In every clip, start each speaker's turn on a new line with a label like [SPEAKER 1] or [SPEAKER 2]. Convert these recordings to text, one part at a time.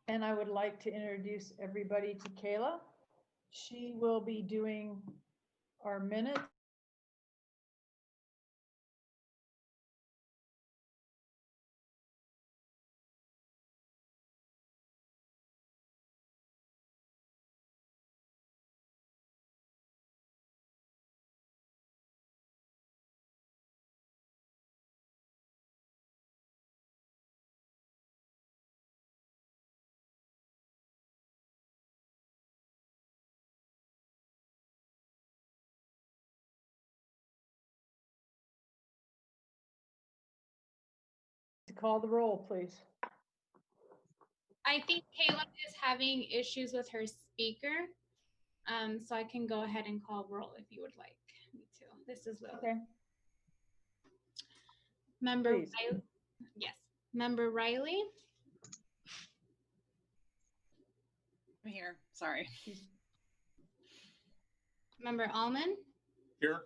[SPEAKER 1] And I would like to introduce everybody to Kayla. She will be doing our minutes. To call the roll, please.
[SPEAKER 2] I think Kayla is having issues with her speaker. So I can go ahead and call roll if you would like me to. This is Lily.
[SPEAKER 1] Okay.
[SPEAKER 2] Member
[SPEAKER 1] Please.
[SPEAKER 2] Riley. Yes. Member Riley.
[SPEAKER 3] I'm here. Sorry.
[SPEAKER 2] Member Almond.
[SPEAKER 4] Here.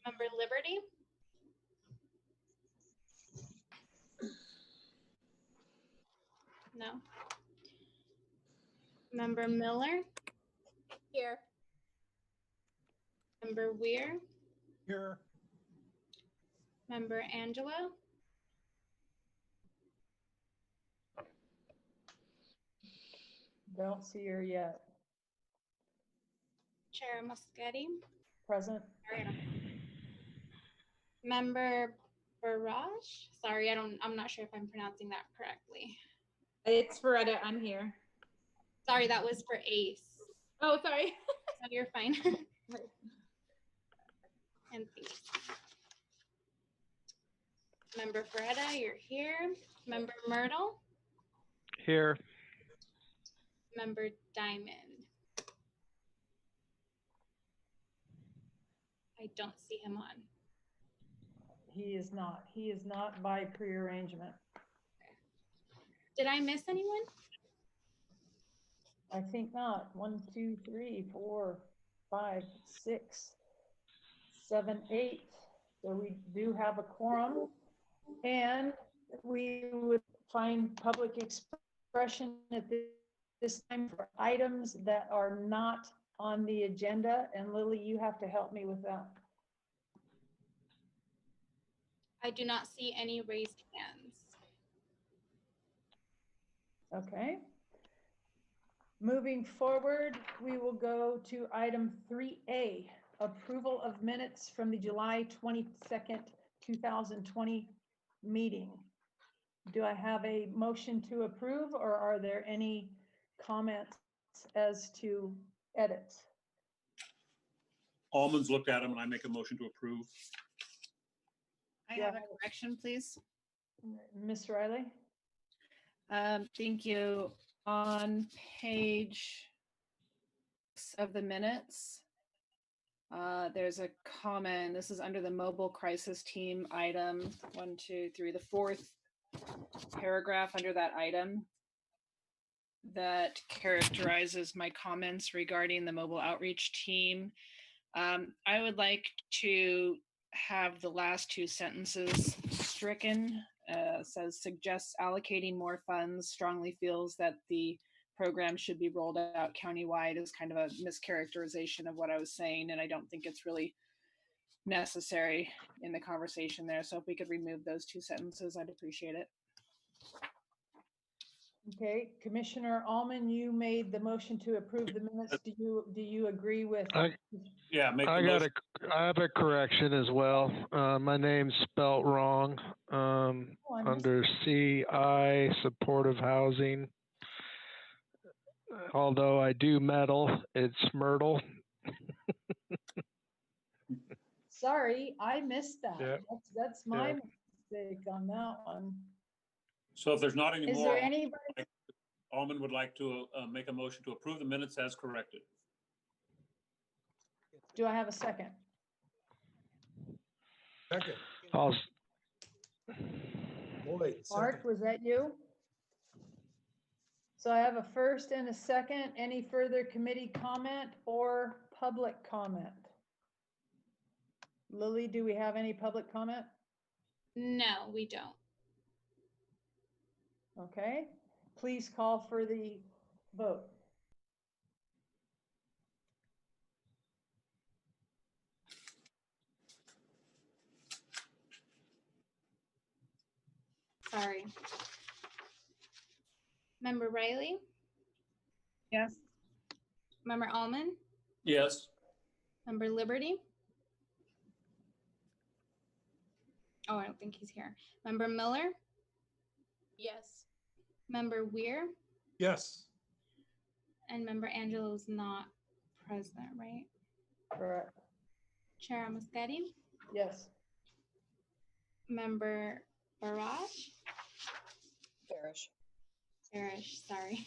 [SPEAKER 2] Member Liberty. No. Member Miller.
[SPEAKER 3] Here.
[SPEAKER 2] Member Weir.
[SPEAKER 4] Here.
[SPEAKER 2] Member Angelo.
[SPEAKER 1] Don't see her yet.
[SPEAKER 2] Chair Moschetti.
[SPEAKER 1] Present.
[SPEAKER 2] Member Barrage. Sorry, I'm not sure if I'm pronouncing that correctly.
[SPEAKER 3] It's Veretta. I'm here.
[SPEAKER 2] Sorry, that was for Ace.
[SPEAKER 3] Oh, sorry.
[SPEAKER 2] So you're fine. And Thief. Member Veretta, you're here. Member Myrtle.
[SPEAKER 5] Here.
[SPEAKER 2] Member Diamond. I don't see him on.
[SPEAKER 1] He is not. He is not by prearrangement.
[SPEAKER 2] Did I miss anyone?
[SPEAKER 1] I think not. 1, 2, 3, 4, 5, 6, 7, 8. So we do have a quorum. And we would find public expression at this time for items that are not on the agenda. And Lily, you have to help me with that.
[SPEAKER 2] I do not see any raised hands.
[SPEAKER 1] Okay. Moving forward, we will go to item 3A, approval of minutes from the July 22nd, 2020 meeting. Do I have a motion to approve, or are there any comments as to edits?
[SPEAKER 4] Almonds looked at them and I make a motion to approve.
[SPEAKER 3] I have a correction, please.
[SPEAKER 1] Ms. Riley?
[SPEAKER 3] Thank you. On page 6 of the minutes, there's a comment. This is under the mobile crisis team item 1, 2, 3, the 4th paragraph under that item that characterizes my comments regarding the mobile outreach team. I would like to have the last 2 sentences stricken. Says suggests allocating more funds, strongly feels that the program should be rolled out countywide, is kind of a mischaracterization of what I was saying, and I don't think it's really necessary in the conversation there. So if we could remove those 2 sentences, I'd appreciate it.
[SPEAKER 1] Okay, Commissioner Almond, you made the motion to approve the minutes. Do you agree with?
[SPEAKER 4] Yeah, make the
[SPEAKER 5] I
[SPEAKER 4] motion.
[SPEAKER 5] I have a correction as well. My name's spelt wrong. Under CI, supportive housing. Although I do metal, it's Myrtle.
[SPEAKER 1] Sorry, I missed that.
[SPEAKER 5] Yeah.
[SPEAKER 1] That's my
[SPEAKER 5] Yeah.
[SPEAKER 1] mistake on that one.
[SPEAKER 4] So if there's not any
[SPEAKER 1] Is
[SPEAKER 4] more,
[SPEAKER 1] there anybody?
[SPEAKER 4] Almond would like to make a motion to approve the minutes as corrected.
[SPEAKER 1] Do I have a second?
[SPEAKER 6] Second.
[SPEAKER 1] Mark, was that you? So I have a first and a second. Any further committee comment or public comment? Lily, do we have any public comment?
[SPEAKER 2] No, we don't.
[SPEAKER 1] Okay, please call for the vote.
[SPEAKER 2] Sorry. Member Riley,
[SPEAKER 3] Yes.
[SPEAKER 2] Member Almond,
[SPEAKER 4] Yes.
[SPEAKER 2] Member Liberty. Oh, I don't think he's here. Member Miller,
[SPEAKER 6] Yes.
[SPEAKER 2] Member Weir,
[SPEAKER 4] Yes.
[SPEAKER 2] and Member Angelo's not present, right?
[SPEAKER 1] Correct.
[SPEAKER 2] Chair Moschetti,
[SPEAKER 1] Yes.
[SPEAKER 2] Member Barash,
[SPEAKER 7] Barish.
[SPEAKER 2] sorry.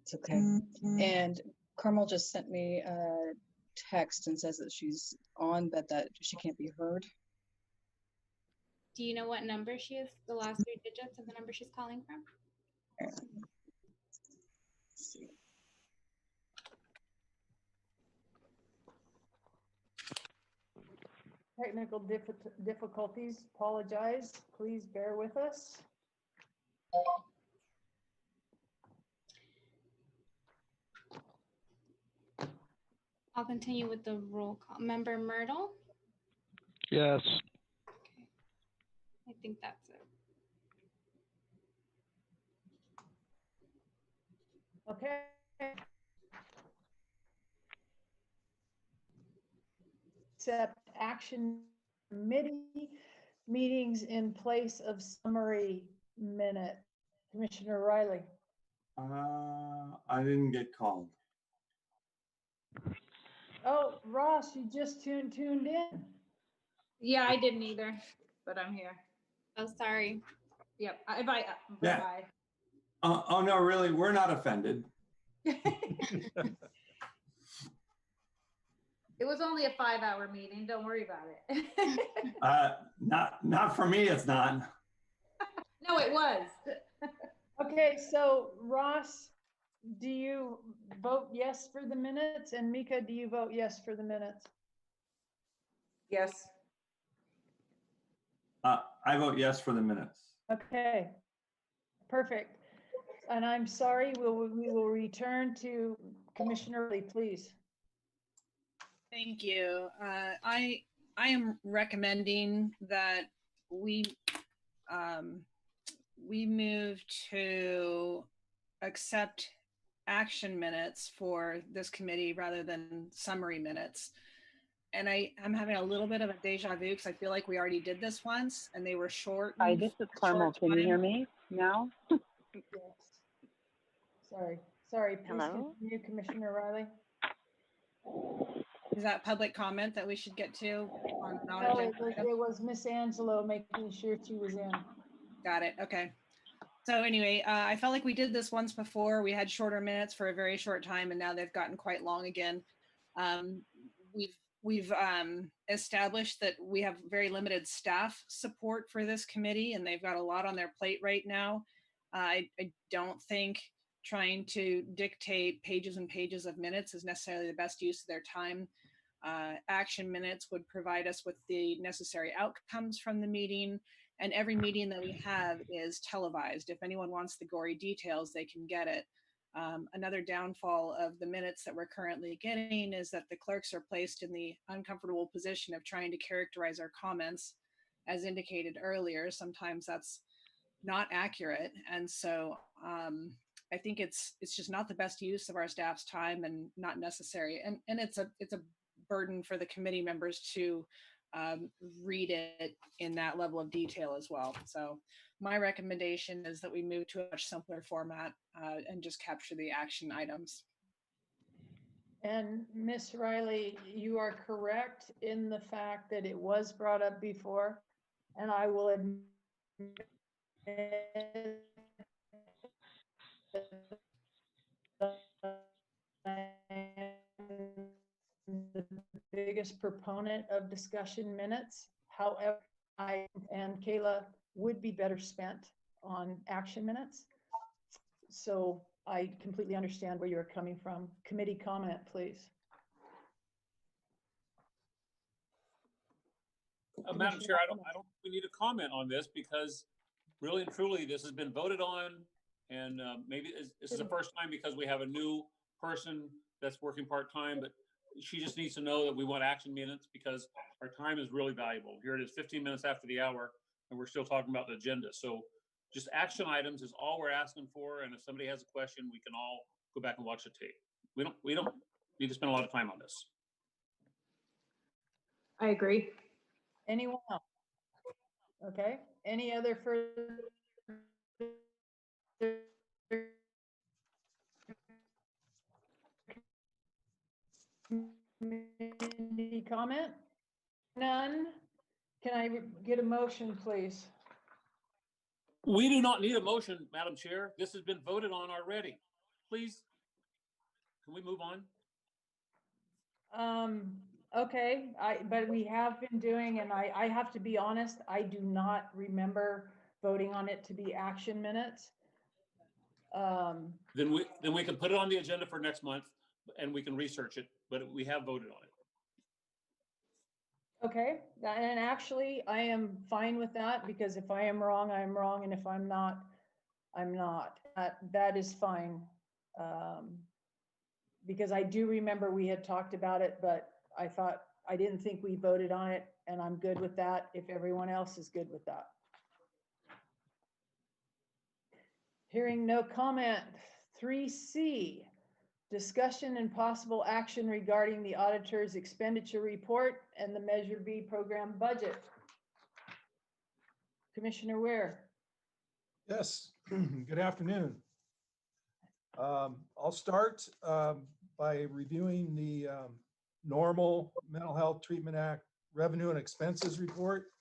[SPEAKER 7] It's okay. And Carmel just sent me a text and says that she's on, but that she can't be heard.
[SPEAKER 2] Do you know what number she is? The last 3 digits of the number she's calling from?
[SPEAKER 7] Let's see.
[SPEAKER 1] Technical difficulties, apologize. Please bear with us.
[SPEAKER 2] I'll continue with the roll call. Member Myrtle?
[SPEAKER 5] Yes.
[SPEAKER 2] Okay. I think that's it.
[SPEAKER 1] Okay. Accept action committee meetings in place of summary minute. Commissioner Riley.
[SPEAKER 8] I didn't get called.
[SPEAKER 1] Oh, Ross, you just tuned in.
[SPEAKER 6] Yeah, I didn't either, but I'm here.
[SPEAKER 2] Oh, sorry.
[SPEAKER 6] Yep.
[SPEAKER 8] Yeah.
[SPEAKER 6] Bye.
[SPEAKER 8] Oh, no, really, we're not offended.
[SPEAKER 6] It was only a 5-hour meeting. Don't worry about it.
[SPEAKER 8] Not for me, it's not.
[SPEAKER 6] No, it was.
[SPEAKER 1] Okay, so Ross, do you vote yes for the minutes? And Mika, do you vote yes for the minutes?
[SPEAKER 6] Yes.
[SPEAKER 8] I vote yes for the minutes.
[SPEAKER 1] Okay, perfect. And I'm sorry, we will return to Commissioner Lee, please.
[SPEAKER 3] Thank you. I am recommending that we move to accept action minutes for this committee rather than summary minutes. And I'm having a little bit of a deja vu because I feel like we already did this once and they were short.
[SPEAKER 9] Hi, this is Carmel. Can you hear me now?
[SPEAKER 1] Yes. Sorry, please
[SPEAKER 9] Hello?
[SPEAKER 1] continue, Commissioner Riley.
[SPEAKER 3] Is that public comment that we should get to on
[SPEAKER 1] No,
[SPEAKER 3] non-agenda items?
[SPEAKER 1] it was Miss Angelo making sure she was in. Got
[SPEAKER 3] it. Okay. So anyway, I felt like we did this once before. We had shorter minutes for a very short time, and now they've gotten quite long again. We've established that we have very limited staff support for this committee, and they've got a lot on their plate right now. I don't think trying to dictate pages and pages of minutes is necessarily the best use of their time. Action minutes would provide us with the necessary outcomes from the meeting, and every meeting that we have is televised. If anyone wants the gory details, they can get it. Another downfall of the minutes that we're currently getting is that the clerks are placed in the uncomfortable position of trying to characterize our comments. As indicated earlier, sometimes that's not accurate. And so I think it's just not the best use of our staff's time and not necessary. And it's a burden for the committee members to read it in that level of detail as well. So my recommendation is that we move to a much simpler format and just capture the action items.
[SPEAKER 1] And Miss Riley, you are correct in the fact that it was brought up before, and I will admit the biggest proponent of discussion minutes. However, I and Kayla would be better spent on action minutes. So I completely understand where you're coming from. Committee comment, please.
[SPEAKER 4] Madam Chair, I don't think we need a comment on this because really and truly, this has been voted on And maybe this is the first time because we have a new person that's working part-time, but she just needs to know that we want action minutes because our time is really valuable. Here it is 15 minutes after the hour and we're still talking about the agenda. So just action items is all we're asking for. And if somebody has a question, we can all go back and watch the tape. We don't need to spend a lot of time on this.
[SPEAKER 6] I agree.
[SPEAKER 1] Anyone else? Okay, any other further community comment? None? Can I get a motion, please?
[SPEAKER 4] We do not need a motion, Madam Chair. This has been voted on already. Please, can we move on?
[SPEAKER 1] Okay, but we have been doing, and I have to be honest, I do not remember voting on it to be action minutes.
[SPEAKER 4] Then we can put it on the agenda for next month and we can research it, but we have voted on it.
[SPEAKER 1] Okay, and actually I am fine with that because if I am wrong, I am wrong. And if I'm not, I'm not. That is fine. Because I do remember we had talked about it, but I didn't think we voted on it, and I'm good with that if everyone else is good with that. Hearing no comment. 3C, discussion and possible action regarding the auditor's expenditure report and the Measure B program budget. Commissioner Ware.
[SPEAKER 10] Yes, good afternoon. I'll start by reviewing the normal Mental Health Treatment Act revenue and expenses report.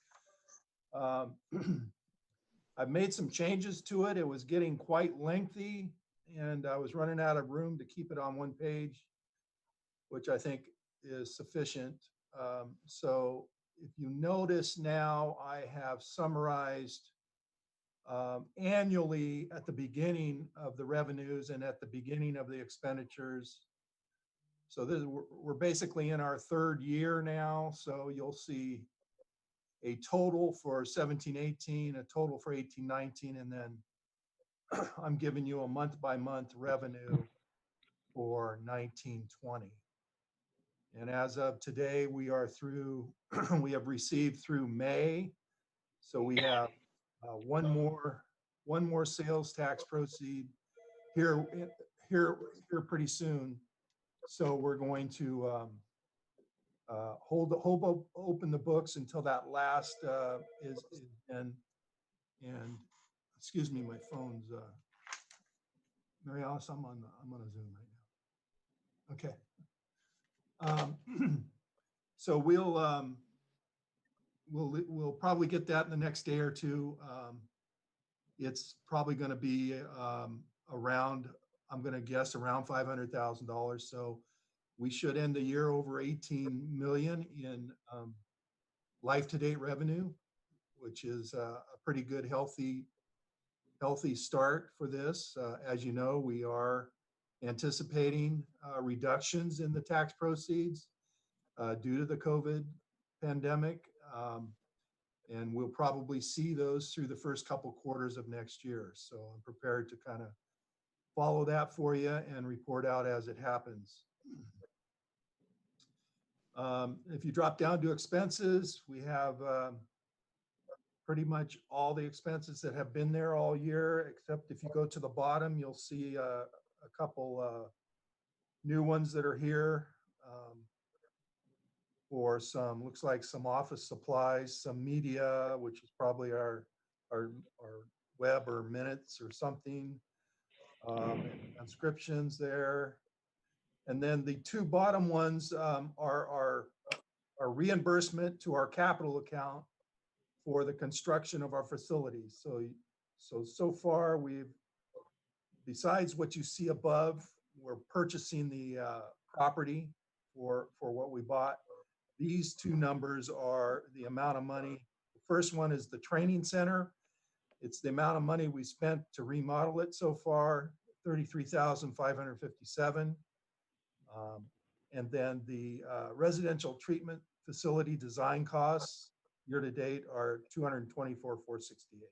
[SPEAKER 10] I've made some changes to it. It was getting quite lengthy and I was running out of room to keep it on one page, which I think is sufficient. So if you notice now, I have summarized annually at the beginning of the revenues and at the beginning of the expenditures. So we're basically in our third year now. So you'll see a total for 17-18, a total for 18-19, and then I'm giving you a month by month revenue for 19-20. And as of today, we are through, we have received through May. So we have one more sales tax proceed here pretty soon. So we're going to open the books until that last is in. And excuse me, my phone's Mary Alice, I'm on a Zoom right now. Okay. So we'll probably get that in the next day or two. It's probably going to be around, I'm going to guess around $500,000. So we should end the year over 18 million in life-to-date revenue, which is a pretty good, healthy start for this. As you know, we are anticipating reductions in the tax proceeds due to the COVID pandemic. And we'll probably see those through the first couple quarters of next year. So I'm prepared to kind of follow that for you and report out as it happens. If you drop down to expenses, we have pretty much all the expenses that have been there all year, except if you go to the bottom, you'll see a couple new ones that are here. For some, looks like some office supplies, some media, which is probably our web or minutes or something, transcriptions there. And then the two bottom ones are reimbursement to our capital account for the construction of our facilities. So far we've, besides what you see above, we're purchasing the property for what we bought. These two numbers are the amount of money. The first one is the training center. It's the amount of money we spent to remodel it so far, $33,557. And then the residential treatment facility design costs year to date are $224,468.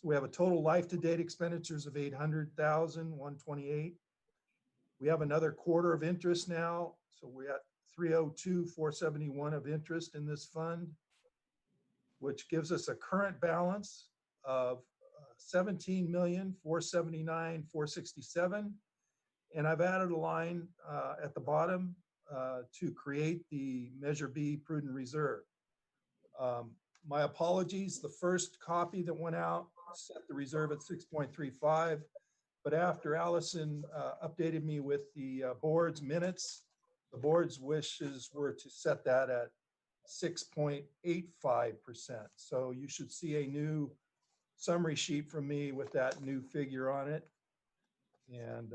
[SPEAKER 10] So we have a total life-to-date expenditures of 800,128. We have another quarter of interest now, so we're at 302,471 of interest in this fund, which gives us a current balance of 17,479,467. And I've added a line at the bottom to create the Measure B prudent reserve. My apologies, the first copy that went out set the reserve at 6.35, but after Allison updated me with the board's minutes, the board's wishes were to set that at 6.85%. So you should see a new summary sheet from me with that new figure on it. And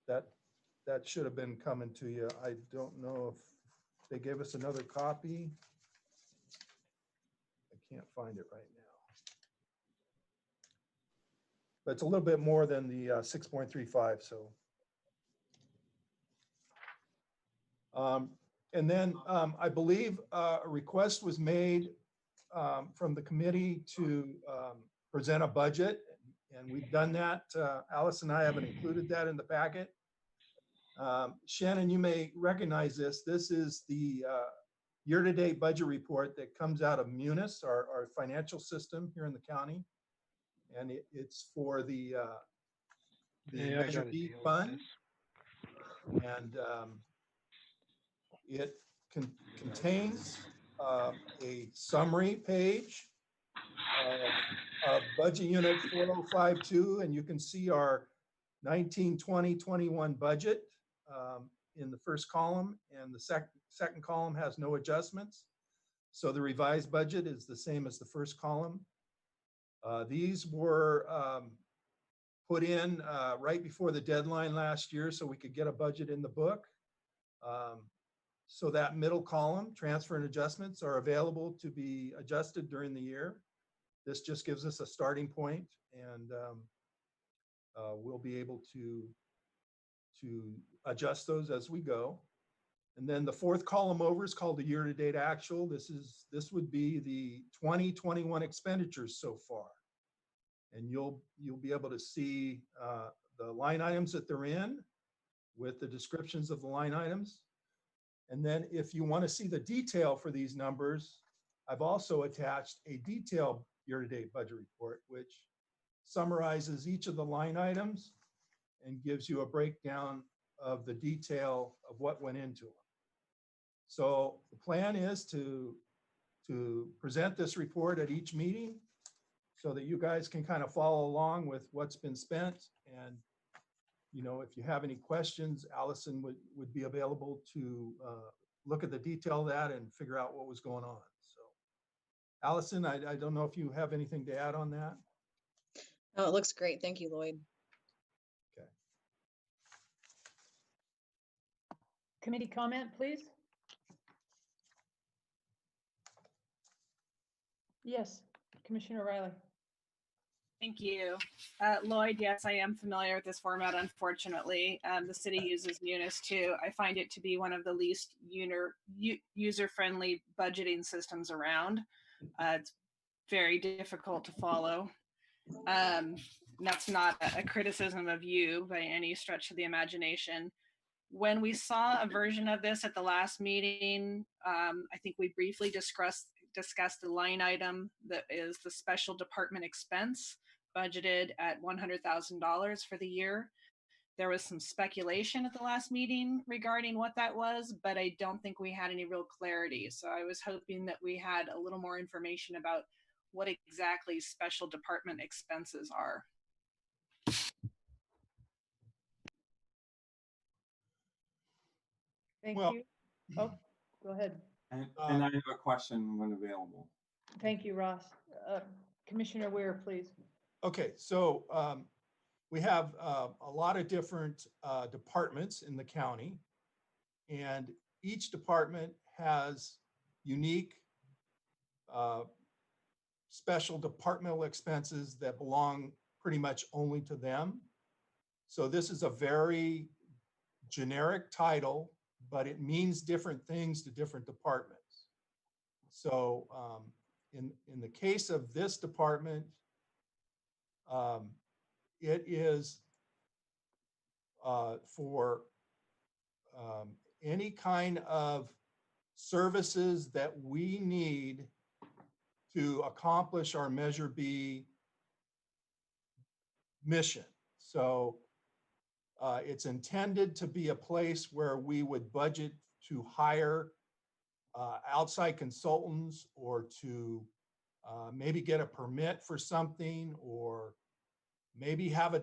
[SPEAKER 10] that should have been coming to you. I don't know if they gave us another copy. I can't find it right now. But it's a little bit more than the 6.35, so. And then I believe a request was made from the committee to present a budget, and we've done that. Alice and I haven't included that in the packet. Shannon, you may recognize this. This is the year-to-date budget report that comes out of Munis, our financial system here in the county. And it's for the Measure B fund. And it contains a summary page of budget unit 4052, and you can see our 19-20-21 budget in the first column, and the second column has no adjustments. So the revised budget is the same as the first column. These were put in right before the deadline last year so we could get a budget in the book. So that middle column, transfer and adjustments, are available to be adjusted during the year. This just gives us a starting point, and we'll be able to adjust those as we go. And then the fourth column over is called the year-to-date actual. This would be the 2021 expenditures so far. And you'll be able to see the line items that they're in with the descriptions of the line items. And then if you want to see the detail for these numbers, I've also attached a detailed year-to-date budget report, which summarizes each of the line items and gives you a breakdown of the detail of what went into them. So the plan is to present this report at each meeting so that you guys can kind of follow along with what's been spent. And, you know, if you have any questions, Allison would be available to look at the detail of that and figure out what was going on. So Allison, I don't know if you have anything to add on that.
[SPEAKER 7] Oh, it looks great. Thank you, Lloyd.
[SPEAKER 10] Okay.
[SPEAKER 1] Committee comment, please. Yes, Commissioner Riley.
[SPEAKER 3] Thank you. Lloyd, yes, I am familiar with this format, unfortunately. The city uses Munis too. I find it to be one of the least user-friendly budgeting systems around. It's very difficult to follow. That's not a criticism of you by any stretch of the imagination. When we saw a version of this at the last meeting, I think we briefly discussed the line item that is the special department expense budgeted at $100,000 for the year. There was some speculation at the last meeting regarding what that was, but I don't think we had any real clarity. So I was hoping that we had a little more information about what exactly special department expenses are.
[SPEAKER 1] Thank you. Oh, go ahead.
[SPEAKER 8] And I have a question when available.
[SPEAKER 1] Thank you, Ross. Commissioner Weir, please.
[SPEAKER 10] Okay, so we have a lot of different departments in the county, and each department has unique special departmental expenses that belong pretty much only to them. So this is a very generic title, but it means different things to different departments. So in the case of this department, it is for any kind of services that we need to accomplish our Measure B mission. So it's intended to be a place where we would budget to hire outside consultants, or to maybe get a permit for something, or maybe have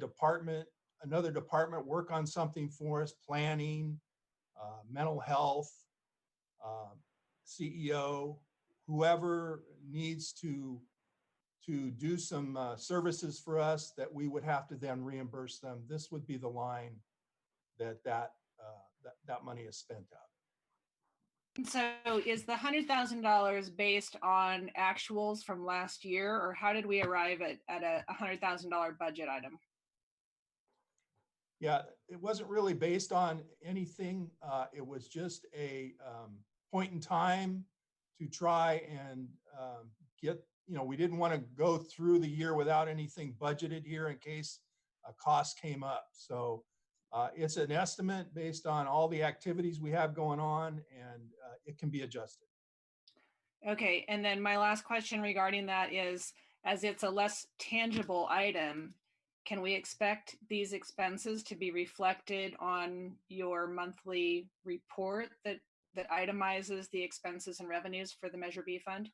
[SPEAKER 10] another department work on something for us, planning, mental health, CEO, whoever needs to do some services for us that we would have to then reimburse them. This would be the line that money is spent out.
[SPEAKER 3] So is the $100,000 based on actuals from last year, or how did we arrive at a $100,000 budget item?
[SPEAKER 10] Yeah, it wasn't really based on anything. It was just a point in time to try and get, we didn't want to go through the year without anything budgeted here in case a cost came up. So it's an estimate based on all the activities we have going on, and it can be adjusted.
[SPEAKER 3] Okay, and then my last question regarding that is, as it's a less tangible item, can we expect these expenses to be reflected on your monthly report that itemizes the expenses and revenues for the Measure B fund?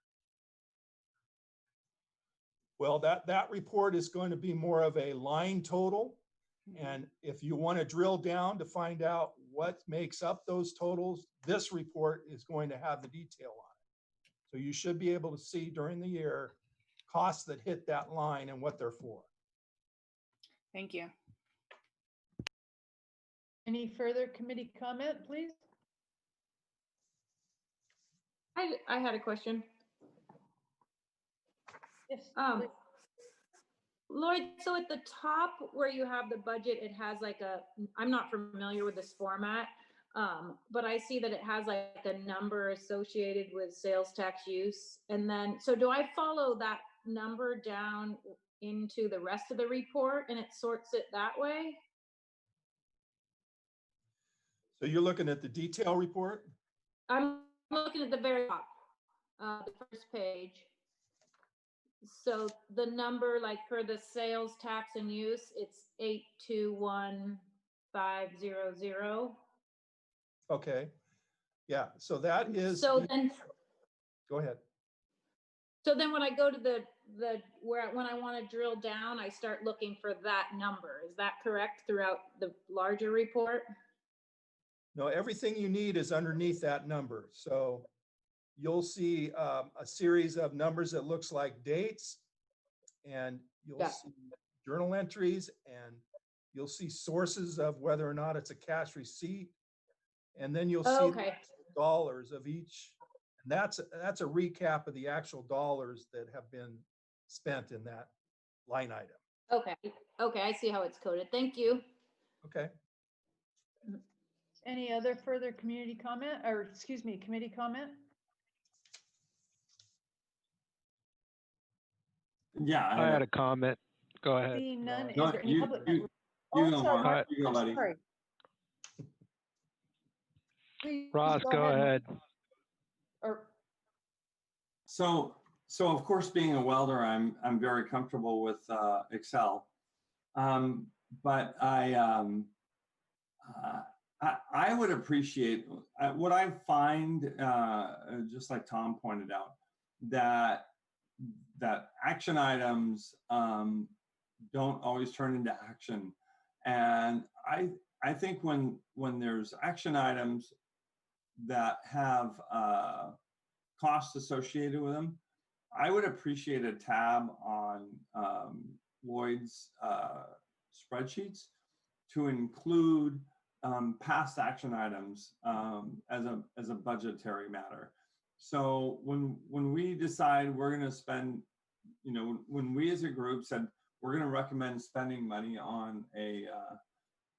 [SPEAKER 10] Well, that report is going to be more of a line total. And if you want to drill down to find out what makes up those totals, this report is going to have the detail on it. So you should be able to see during the year costs that hit that line and what they're for.
[SPEAKER 3] Thank you.
[SPEAKER 1] Any further committee comment, please?
[SPEAKER 6] I had a question.
[SPEAKER 1] Yes.
[SPEAKER 6] Lloyd, so at the top where you have the budget, it has like I'm not familiar with this format, but I see that it has like a number associated with sales tax use. And then, so do I follow that number down into the rest of the report and it sorts it that way?
[SPEAKER 10] So you're looking at the detail report?
[SPEAKER 6] I'm looking at the very top, the first page. So the number, like for the sales tax and use, it's 821500.
[SPEAKER 10] Okay. Yeah, so that is.
[SPEAKER 6] So then.
[SPEAKER 10] Go ahead.
[SPEAKER 6] So then when I go to when I want to drill down, I start looking for that number. Is that correct throughout the larger report?
[SPEAKER 10] No, everything you need is underneath that number. So you'll see a series of numbers that looks like dates, and you'll see journal entries, and you'll see sources of whether or not it's a cash receipt, and then you'll see dollars of each. And that's a recap of the actual dollars that have been spent in that line item.
[SPEAKER 6] Okay, I see how it's coded. Thank you.
[SPEAKER 10] Okay.
[SPEAKER 1] Any other further community comment, or excuse me, committee comment?
[SPEAKER 8] Yeah,
[SPEAKER 5] I had a comment. Go ahead.
[SPEAKER 1] Seeing none, is
[SPEAKER 8] No,
[SPEAKER 1] there any public?
[SPEAKER 8] you
[SPEAKER 1] Oh,
[SPEAKER 8] go,
[SPEAKER 1] sorry,
[SPEAKER 8] Mark. You go,
[SPEAKER 1] I'm
[SPEAKER 8] buddy.
[SPEAKER 1] sorry. Please
[SPEAKER 5] Ross, go ahead.
[SPEAKER 1] Or,
[SPEAKER 8] So of course, being a welder, I'm very comfortable with Excel, but I would appreciate what I find, just like Tom pointed out, that action items don't always turn into action, and I think when there's action items that have costs associated with them, I would appreciate a tab on Lloyd's spreadsheets to include past action items as a budgetary matter. So when we decide we're going to spend, when we as a group said we're going to recommend spending money on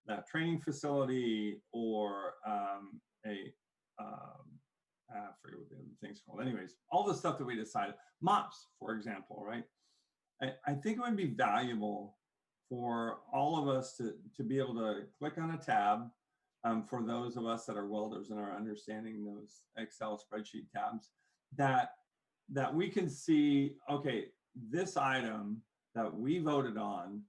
[SPEAKER 8] that training facility or a I forget what the other thing's called. Anyways, all the stuff that we decided, MOPS, for example, right? I think it would be valuable for all of us to be able to click on a tab, for those of us that are welders and are understanding those Excel spreadsheet tabs, that we can see, okay, this item that we voted on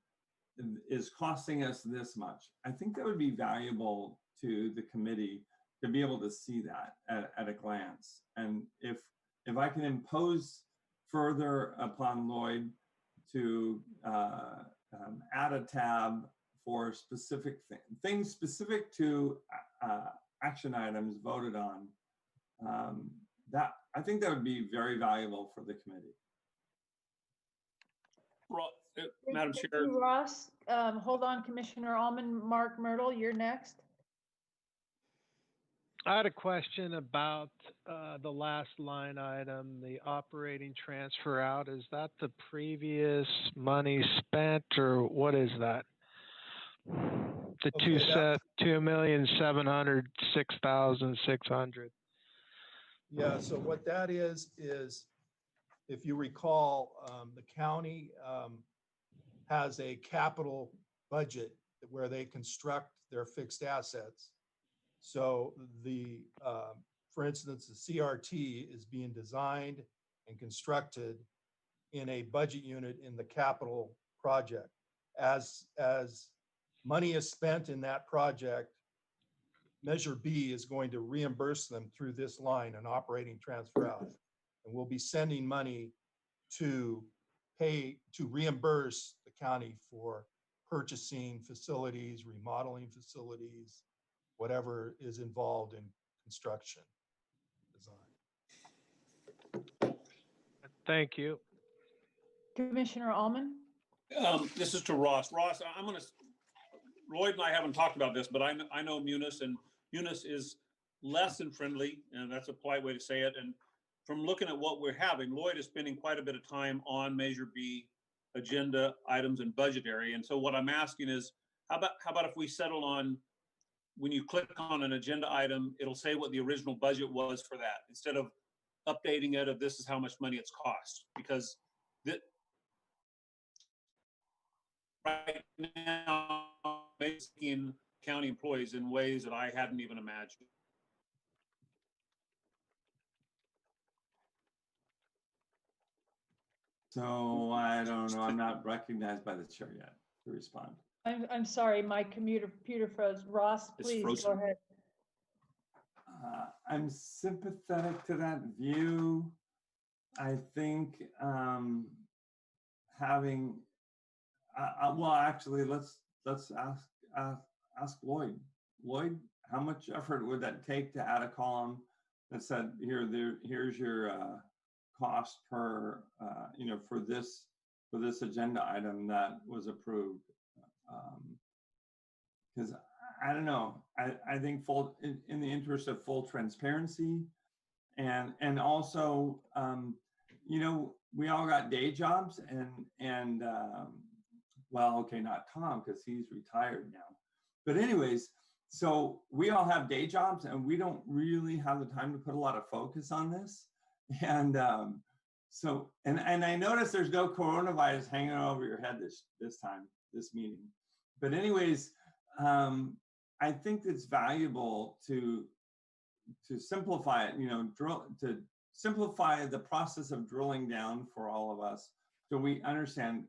[SPEAKER 8] is costing us this much. I think that would be valuable to the committee to be able to see that at a glance. And if I can impose further upon Lloyd to add a tab for specific things specific to action items voted on, that I think that would be very valuable for the committee.
[SPEAKER 4] Madam
[SPEAKER 1] Thank
[SPEAKER 4] Chair.
[SPEAKER 1] you, Ross. Hold on, Commissioner Almond. Mark Myrtle, you're next.
[SPEAKER 5] I had a question about the last line item, the operating transfer out. Is that the previous money spent, or what is that? The
[SPEAKER 10] Okay, that-
[SPEAKER 5] 2,706,600.
[SPEAKER 10] Yeah, so what that is if you recall, the county has a capital budget where they construct their fixed assets. So for instance, the CRT is being designed and constructed in a budget unit in the capital project. As money is spent in that project, Measure B is going to reimburse them through this line, an operating transfer out. And we'll be sending money to reimburse the county for purchasing facilities, remodeling facilities, whatever is involved in construction design.
[SPEAKER 5] Thank you.
[SPEAKER 1] Commissioner Almond?
[SPEAKER 4] This is to Ross. Ross, Lloyd and I haven't talked about this, but I know Munis, and Munis is less than friendly, and that's a polite way to say it. And from looking at what we're having, Lloyd is spending quite a bit of time on Measure B agenda items and budgetary. And so what I'm asking is, how about if we settle on, when you click on an agenda item, it'll say what the original budget was for that, instead of updating it of this is how much money it's cost, because right now, making county employees in ways that I hadn't even imagined.
[SPEAKER 8] So I don't know. I'm not recognized by the chair yet to respond.
[SPEAKER 1] I'm sorry, my computer froze. Ross,
[SPEAKER 4] It's
[SPEAKER 1] please
[SPEAKER 4] frozen.
[SPEAKER 1] go ahead.
[SPEAKER 8] I'm sympathetic to that view. I think having, well, actually, let's ask Lloyd. Lloyd, how much effort would that take to add a column that said, here's your cost per, for this agenda item that was approved? Because I don't know. I think in the interest of full transparency, and also, we all got day jobs, and well, okay, not Tom, because he's retired now. But anyways, so we all have day jobs, and we don't really have the time to put a lot of focus on this. And so I noticed there's no coronavirus hanging over your head this meeting. But anyways, I think it's valuable to simplify it, to simplify the process of drilling down for all of us, so we understand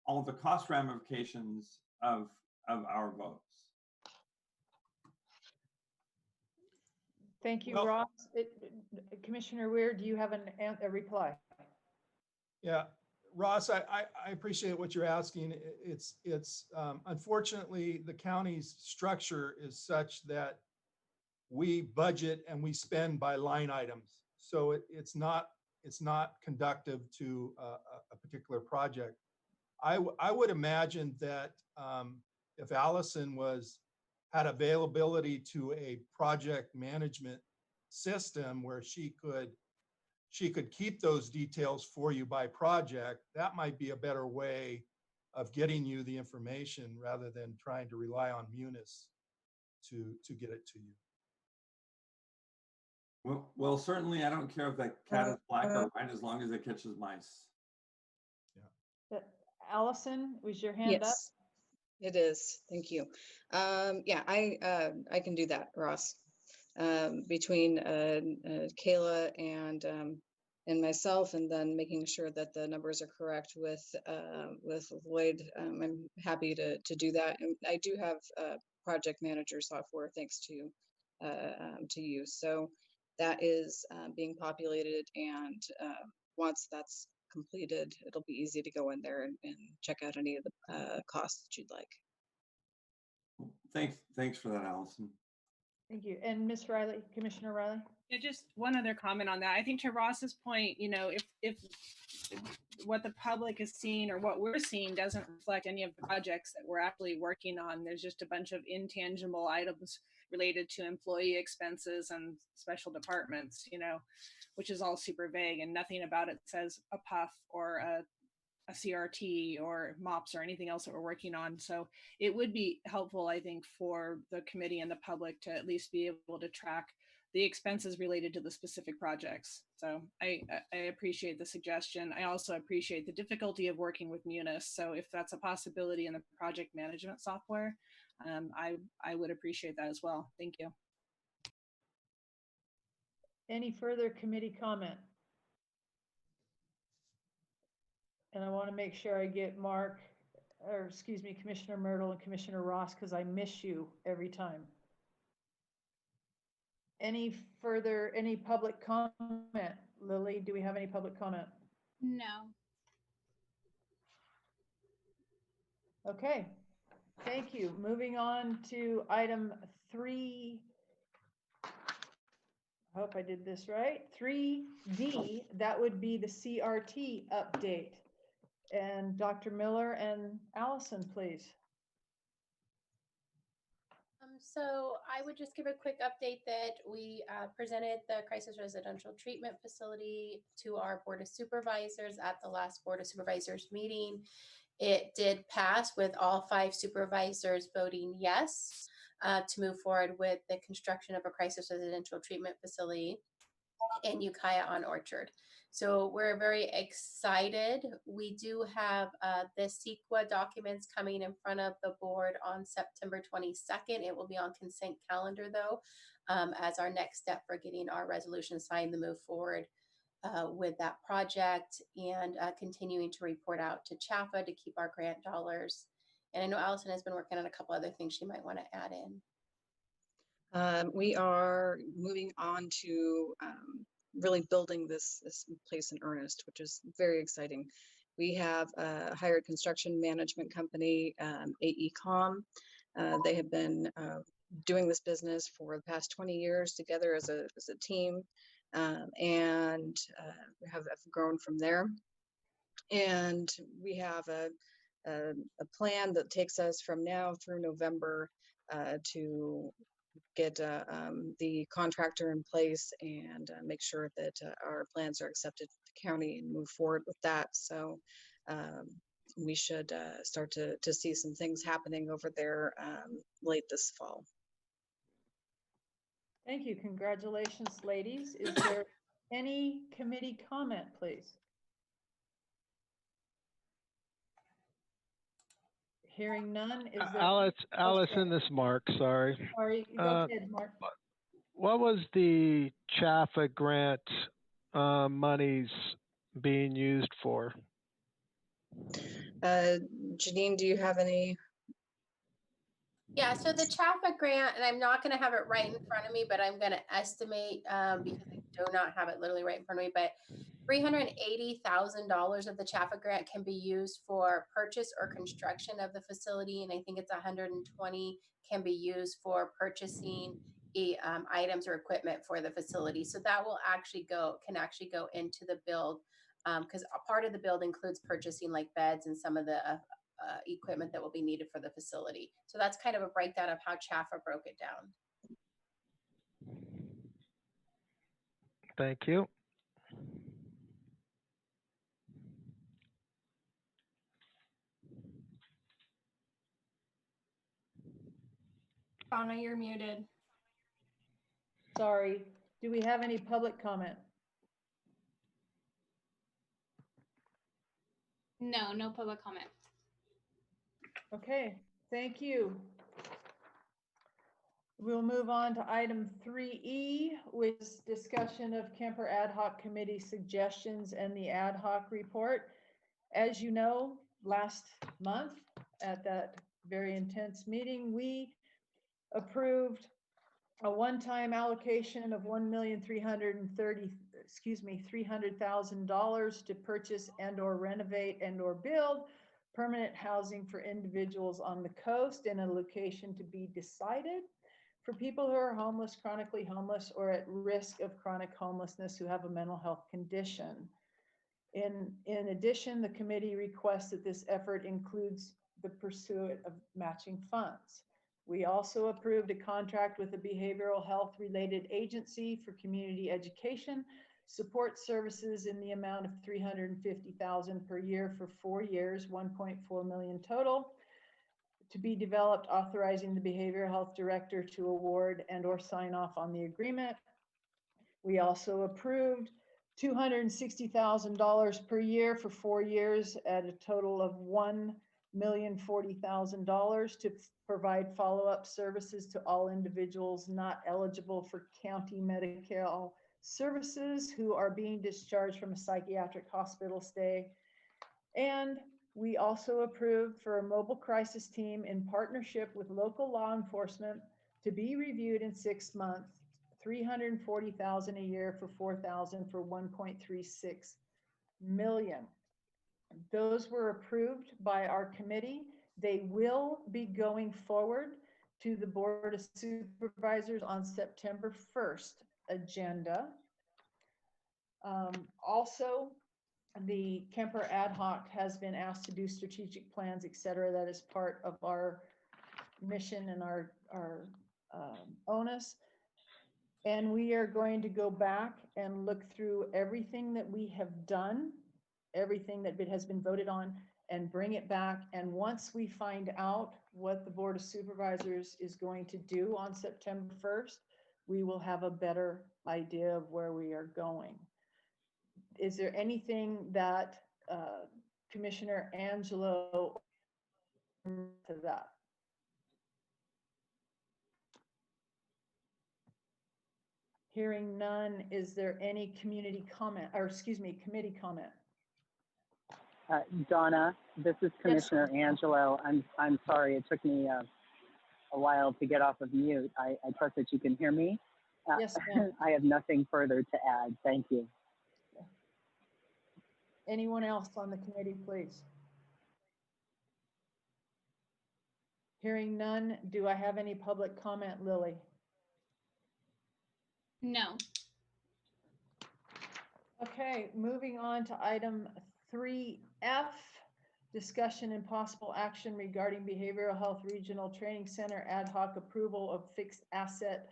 [SPEAKER 8] all the cost ramifications of our votes.
[SPEAKER 1] Thank you,
[SPEAKER 10] Well-
[SPEAKER 1] Ross. Commissioner Weir, do you have a reply?
[SPEAKER 10] Yeah, Ross, I appreciate what you're asking. It's unfortunately, the county's structure is such that we budget and we spend by line items. So it's not conductive to a particular project. I would imagine that if Allison had availability to a project management system where she could keep those details for you by project, that might be a better way of getting you the information rather than trying to rely on Munis to get it to you.
[SPEAKER 8] Well, certainly I don't care if that cat is black or white as long as it catches mice.
[SPEAKER 1] Allison, was your hand up?
[SPEAKER 7] Yes, it is. Thank you. Yeah, I can do that, Ross. Between Kayla and myself, and then making sure that the numbers are correct with Lloyd. I'm happy to do that. And I do have project manager software thanks to you. So that is being populated, and once that's completed, it'll be easy to go in there and check out any of the costs that you'd like.
[SPEAKER 8] Thanks for that, Allison.
[SPEAKER 1] Thank you. And Ms. Riley, Commissioner Riley?
[SPEAKER 3] Yeah, just one other comment on that. I think to Ross's point, you know, if what the public is seeing or what we're seeing doesn't reflect any of the projects that we're actually working on, there's just a bunch of intangible items related to employee expenses and special departments, you know, which is all super vague, and nothing about it says a PUF or a CRT or MOPS or anything else that we're working on. So it would be helpful, I think, for the committee and the public to at least be able to track the expenses related to the specific projects. So I appreciate the suggestion. I also appreciate the difficulty of working with Munis. So if that's a possibility in the project management software, I would appreciate that as well. Thank you.
[SPEAKER 1] Any further committee comment? And I want to make sure I get Commissioner Myrtle and Commissioner Ross, because I miss you every time. Any public comment? Lily, do we have any public comment?
[SPEAKER 2] No.
[SPEAKER 1] Okay, thank you. Moving on to item 3. I hope I did this right. 3D, that would be the CRT update. And Dr. Miller and Allison, please.
[SPEAKER 11] So I would just give a quick update that we presented the crisis residential treatment facility to our Board of Supervisors at the last Board of Supervisors meeting. It did pass with all 5 supervisors voting yes to move forward with the construction of a crisis residential treatment facility in Ukiah on Orchard. So we're very excited. We do have the CEQA documents coming in front of the board on September 22nd. It will be on consent calendar though, as our next step for getting our resolution signed to move forward with that project, and continuing to report out to CHAFA to keep our grant dollars. And I know Allison has been working on a couple other things she might want to add in.
[SPEAKER 7] We are moving on to really building this place in earnest, which is very exciting. We have a hired construction management company, AECOM. They have been doing this business for the past 20 years together as a team, and have grown from there. And we have a plan that takes us from now through November to get the contractor in place and make sure that our plans are accepted with the county and move forward with that. So we should start to see some things happening over there late this fall.
[SPEAKER 1] Thank you. Congratulations, ladies. Is there any committee comment, please? Hearing none, is there?
[SPEAKER 5] Allison, this is Mark, sorry.
[SPEAKER 1] Sorry, go ahead, Mark.
[SPEAKER 5] What was the CHAFA grant monies being used for?
[SPEAKER 7] Janine, do you have any?
[SPEAKER 11] Yeah, so the CHAFA grant, and I'm not going to have it right in front of me, but I'm going to estimate because I do not have it literally right in front of me, but $380,000 of the CHAFA grant can be used for purchase or construction of the facility, and I think it's 120 can be used for purchasing items or equipment for the facility. So that will can actually go into the build, because a part of the build includes purchasing like beds and some of the equipment that will be needed for the facility. So that's kind of a breakdown of how CHAFA broke it down.
[SPEAKER 5] Thank you.
[SPEAKER 2] Donna, you're muted.
[SPEAKER 1] Sorry. Do we have any public comment?
[SPEAKER 2] No, no public comment.
[SPEAKER 1] Okay, thank you. We'll move on to item 3E, which is discussion of Kemper Ad Hoc Committee suggestions and the ad hoc report. As you know, last month at that very intense meeting, we approved a one-time allocation of $300,000 to purchase and or renovate and or build permanent housing for individuals on the coast in a location to be decided for people who are homeless, chronically homeless, or at risk of chronic homelessness who have a mental health condition. In addition, the committee requests that this effort includes the pursuit of matching funds. We also approved a contract with a behavioral health related agency for community education support services in the amount of $350,000 per year for 4 years, 1.4 million total, to be developed, authorizing the behavioral health director to award and or sign off on the agreement. We also approved $260,000 per year for 4 years at a total of $1,040,000 to provide follow-up services to all individuals not eligible for county medical services who are being discharged from a psychiatric hospital stay. And we also approved for a mobile crisis team in partnership with local law enforcement to be reviewed in 6 months, $340,000 a year for 4,000 for 1.36 million. Those were approved by our committee. They will be going forward to the Board of Supervisors on September 1st agenda. Also, the Kemper Ad Hoc has been asked to do strategic plans, et cetera. That is part of our mission and our onus. And we are going to go back and look through everything that we have done, everything that has been voted on, and bring it back. And once we find out what the Board of Supervisors is going to do on September 1st, we will have a better idea of where we are going. Is there anything that Commissioner Angelo to that? Hearing none, is there any community comment, or excuse me, committee comment?
[SPEAKER 9] Donna, this is Commissioner Angelo. I'm sorry, it took me a while to get off of mute. I trust that you can hear me.
[SPEAKER 1] Yes, ma'am.
[SPEAKER 9] I have nothing further to add. Thank you.
[SPEAKER 1] Anyone else on the committee, please? Hearing none, do I have any public comment, Lily?
[SPEAKER 2] No.
[SPEAKER 1] Okay, moving on to item 3F, discussion and possible action regarding Behavioral Health Regional Training Center ad hoc approval of fixed asset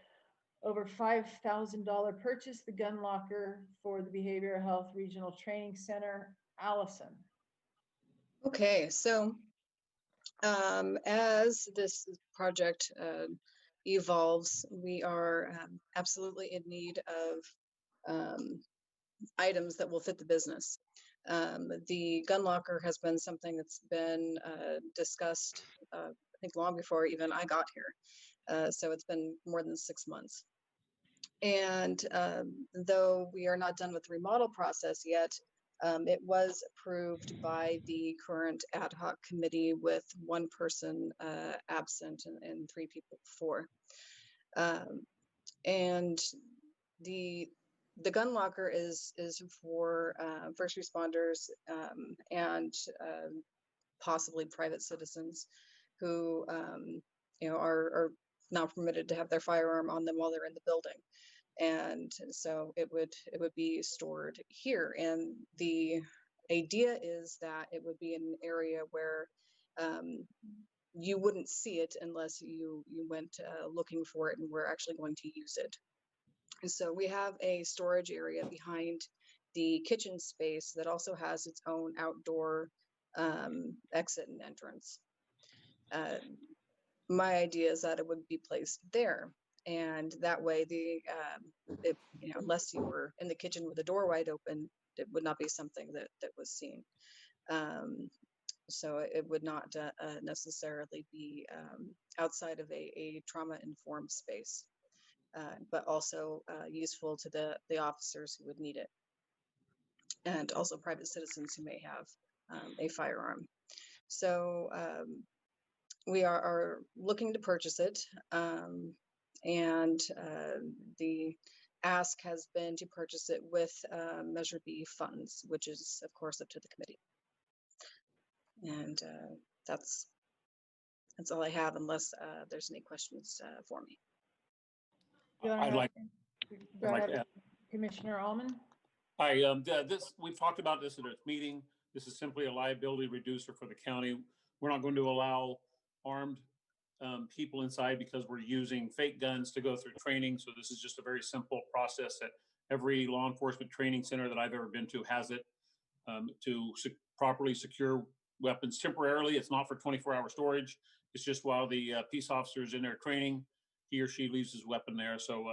[SPEAKER 1] over $5,000 purchase, the gun locker for the Behavioral Health Regional Training Center. Allison.
[SPEAKER 7] Okay, so as this project evolves, we are absolutely in need of items that will fit the business. The gun locker has been something that's been discussed, I think long before even I got here. So it's been more than 6 months. And though we are not done with the remodel process yet, it was approved by the current ad hoc committee with 1 person absent and 3 people before. And the gun locker is for first responders and possibly private citizens who are not permitted to have their firearm on them while they're in the building. And so it would be stored here. And the idea is that it would be in an area where you wouldn't see it unless you went looking for it and were actually going to use it. And so we have a storage area behind the kitchen space that also has its own outdoor exit and entrance. My idea is that it would be placed there. And that way unless you were in the kitchen with the door wide open, it would not be something that was seen. So it would not necessarily be outside of a trauma-informed space, but also useful to the officers who would need it, and also private citizens who may have a firearm. So we are looking to purchase it, and the ask has been to purchase it with Measure B funds, which is of course up to the committee. And that's all I have, unless there's any questions for me.
[SPEAKER 4] I'd like to add.
[SPEAKER 1] Commissioner Allman?
[SPEAKER 4] We've talked about this at a meeting. This is simply a liability reducer for the county. We're not going to allow armed people inside because we're using fake guns to go through training. So this is just a very simple process that every law enforcement training center that I've ever been to has it, to properly secure weapons temporarily. It's not for 24-hour storage. It's just while the peace officer is in there training, he or she leaves his weapon there. So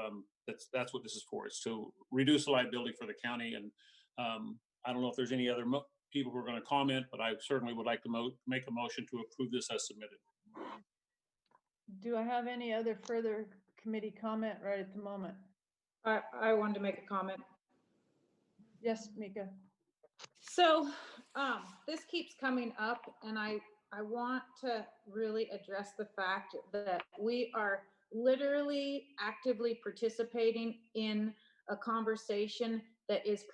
[SPEAKER 4] that's what this is for. It's to reduce the liability for the county. And I don't know if there's any other people who are going to comment, but I certainly would like to make a motion to approve this as submitted.
[SPEAKER 1] Do I have any other further committee comment right at the moment?
[SPEAKER 6] I wanted to make a comment.
[SPEAKER 1] Yes, Mika.
[SPEAKER 6] So this keeps coming up, and I want to really address the fact that we are literally actively participating in a conversation that is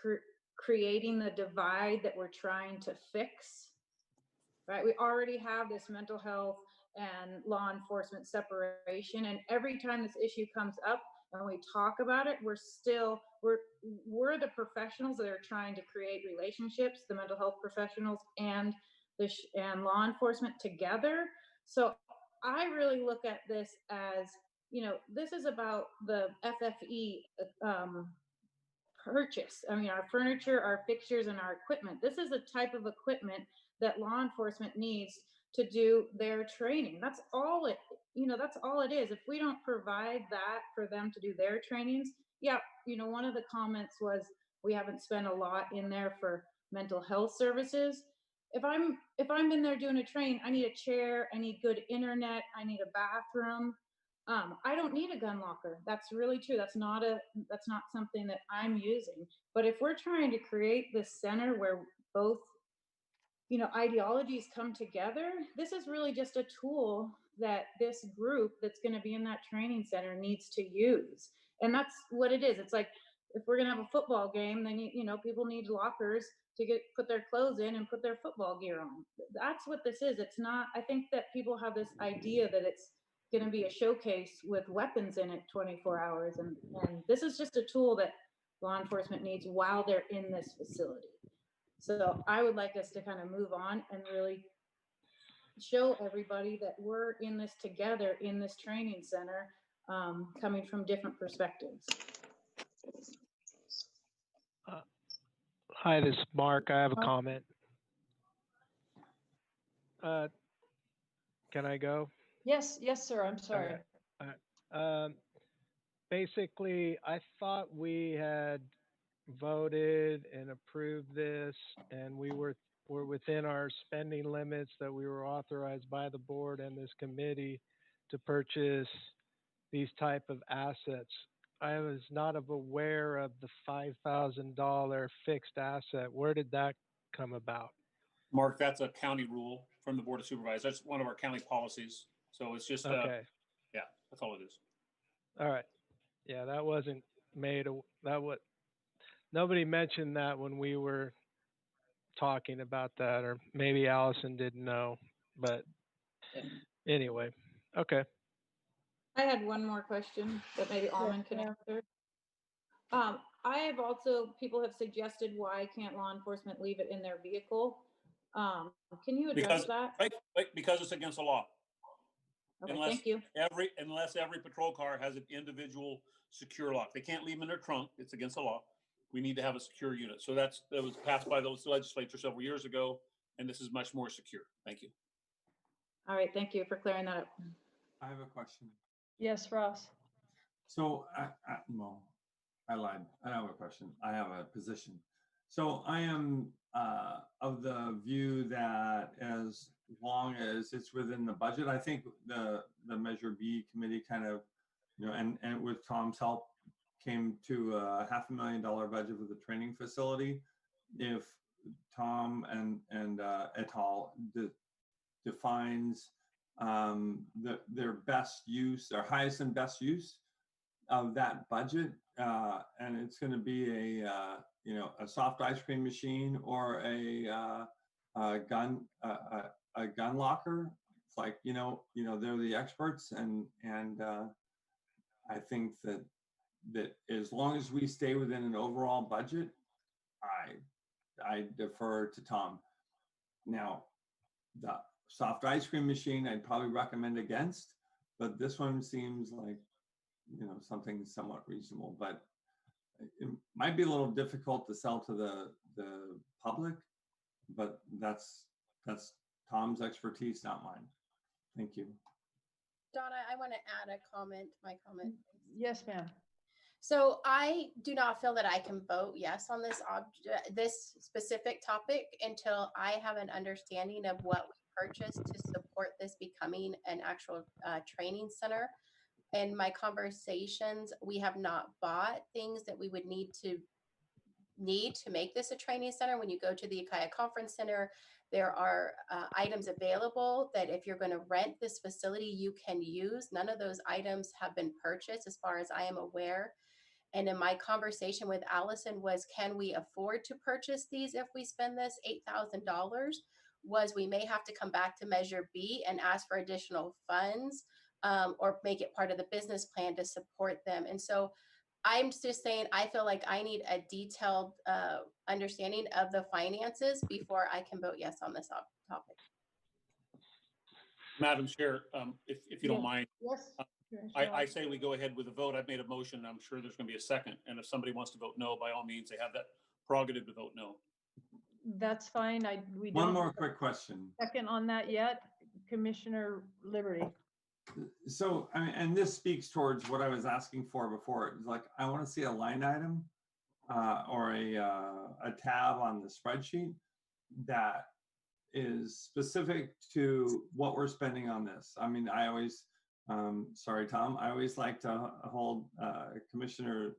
[SPEAKER 6] creating the divide that we're trying to fix, right? We already have this mental health and law enforcement separation, and every time this issue comes up and we talk about it, we're the professionals that are trying to create relationships, the mental health professionals and law enforcement together. So I really look at this as, this is about the FFE purchase. I mean, our furniture, our fixtures, and our equipment. This is a type of equipment that law enforcement needs to do their training. That's all it is. If we don't provide that for them to do their trainings, one of the comments was we haven't spent a lot in there for mental health services. If I'm in there doing a training, I need a chair, I need good internet, I need a bathroom. I don't need a gun locker. That's really true. That's not something that I'm using. But if we're trying to create this center where both ideologies come together, this is really just a tool that this group that's going to be in that training center needs to use. And that's what it is. It's like, if we're going to have a football game, then people need lockers to put their clothes in and put their football gear on. That's what this is. It's not, I think that people have this idea that it's going to be a showcase with weapons in it 24 hours. And this is just a tool that law enforcement needs while they're in this facility. So I would like us to kind of move on and really show everybody that we're in this together in this training center, coming from different perspectives.
[SPEAKER 5] Hi, this is Mark. I have a comment. Can I go?
[SPEAKER 1] Yes, sir. I'm sorry.
[SPEAKER 5] Basically, I thought we had voted and approved this, and we were within our spending limits that we were authorized by the board and this committee to purchase these type of assets. I was not aware of the $5,000 fixed asset. Where did that come about?
[SPEAKER 4] Mark, that's a county rule from the Board of Supervisors. That's one of our county policies. So it's just,
[SPEAKER 5] okay.
[SPEAKER 4] Yeah, that's all it is.
[SPEAKER 5] All right. Yeah, that wasn't made, nobody mentioned that when we were talking about that, or maybe Allison didn't know, but anyway, okay.
[SPEAKER 6] I had one more question that maybe Almond can answer. People have suggested, why can't law enforcement leave it in their vehicle? Can you address that?
[SPEAKER 4] Because it's against the law.
[SPEAKER 6] Okay, thank you.
[SPEAKER 4] Unless every patrol car has an individual secure lock. They can't leave them in their trunk. It's against the law. We need to have a secure unit. So that was passed by the legislature several years ago, and this is much more secure. Thank you.
[SPEAKER 6] All right, thank you for clearing that up.
[SPEAKER 8] I have a question.
[SPEAKER 1] Yes, Ross.
[SPEAKER 8] So well, I lied. I don't have a question. I have a position. So I am of the view that as long as it's within the budget, I think the Measure B committee kind of, and with Tom's help, came to a $500,000 budget for the training facility. If Tom and et al. Defines their best use, their highest and best use of that budget, and it's going to be a soft ice cream machine or a gun locker. It's like they're the experts, and I think that as long as we stay within an overall budget, I defer to Tom. Now, the soft ice cream machine I'd probably recommend against, but this one seems like something somewhat reasonable, but it might be a little difficult to sell to the public, but that's Tom's expertise, not mine. Thank you.
[SPEAKER 11] Donna, I want to add my comment.
[SPEAKER 1] Yes, ma'am.
[SPEAKER 11] So I do not feel that I can vote yes on this specific topic until I have an understanding of what we purchased to support this becoming an actual training center. In my conversations, we have not bought things that we would need to make this a training center. When you go to the Ukiah Conference Center, there are items available that if you're going to rent this facility, you can use. None of those items have been purchased as far as I am aware. And in my conversation with Allison was, can we afford to purchase these if we spend this $8,000? Was we may have to come back to Measure B and ask for additional funds or make it part of the business plan to support them. And so I'm just saying, I feel like I need a detailed understanding of the finances before I can vote yes on this topic.
[SPEAKER 4] Madam Chair, if you don't mind,
[SPEAKER 1] Yes.
[SPEAKER 4] I say we go ahead with the vote. I've made a motion. I'm sure there's going to be a second. And if somebody wants to vote no, by all means, they have that prerogative to vote no.
[SPEAKER 1] That's fine. We
[SPEAKER 8] One
[SPEAKER 1] don't
[SPEAKER 8] more
[SPEAKER 1] have a
[SPEAKER 8] quick question.
[SPEAKER 1] second on that yet. Commissioner Liberty.
[SPEAKER 8] So, I mean, and this speaks towards what I was asking for before. It's like, I want to see a line item or a tab on the spreadsheet that is specific to what we're spending on this. I mean, I always, sorry, Tom, I always like to hold Commissioner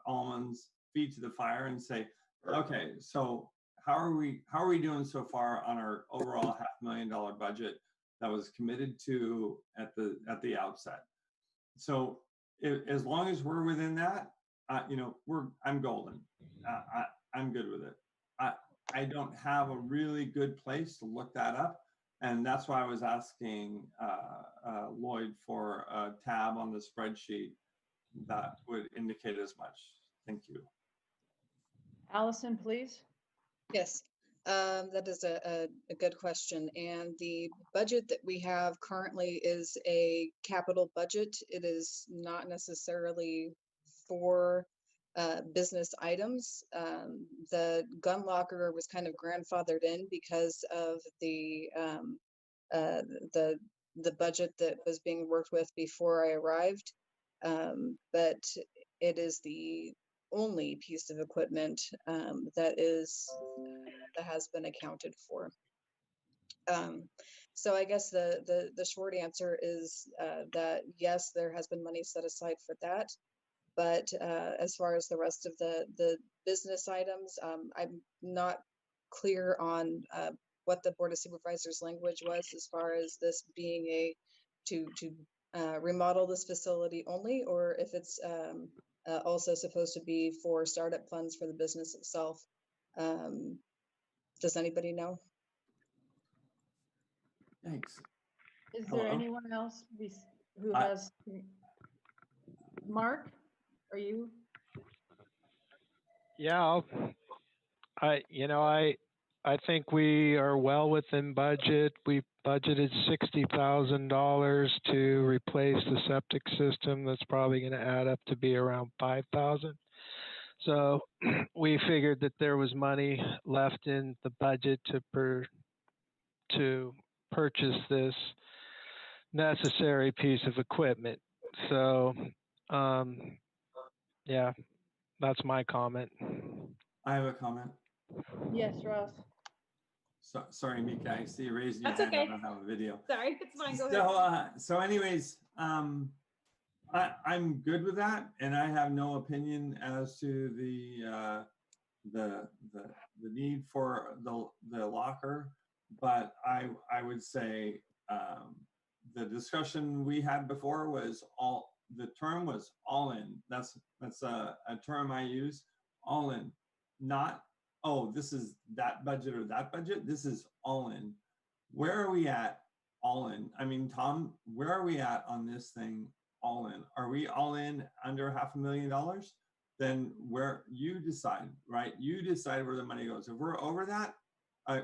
[SPEAKER 8] Allman's feet to the fire and say, okay, so how are we doing so far on our overall $500,000 budget that was committed to at the outset? So as long as we're within that, I'm golden. I'm good with it. I don't have a really good place to look that up, and that's why I was asking Lloyd for a tab on the spreadsheet that would indicate as much. Thank you.
[SPEAKER 1] Allison, please.
[SPEAKER 7] Yes, that is a good question. And the budget that we have currently is a capital budget. It is not necessarily for business items. The gun locker was kind of grandfathered in because of the budget that was being worked with before I arrived. But it is the only piece of equipment that has been accounted for. So I guess the short answer is that yes, there has been money set aside for that. But as far as the rest of the business items, I'm not clear on what the Board of Supervisors language was as far as this being to remodel this facility only, or if it's also supposed to be for startup funds for the business itself. Does anybody know?
[SPEAKER 8] Thanks.
[SPEAKER 1] Is there anyone else who has? Mark, are you?
[SPEAKER 5] Yeah, I think we are well within budget. We budgeted $60,000 to replace the septic system. That's probably going to add up to be around $5,000. So we figured that there was money left in the budget to purchase this necessary piece of equipment. So Yeah, that's my comment.
[SPEAKER 8] I have a comment.
[SPEAKER 1] Yes, Ross.
[SPEAKER 8] So, sorry, Mika, I see you raising your
[SPEAKER 6] That's
[SPEAKER 8] hand. I
[SPEAKER 6] okay.
[SPEAKER 8] don't have a video.
[SPEAKER 6] Sorry, it's fine. Go ahead.
[SPEAKER 8] So anyways, I'm good with that, and I have no opinion as to the need for the locker, but I would say the discussion we had before was the term was all in. That's a term I use, all in, not, oh, this is that budget or that budget. This is all in. Where are we at all in? I mean, Tom, where are we at on this thing all in? Are we all in under $500,000? Then where you decide, right? You decide where the money goes. If we're over that,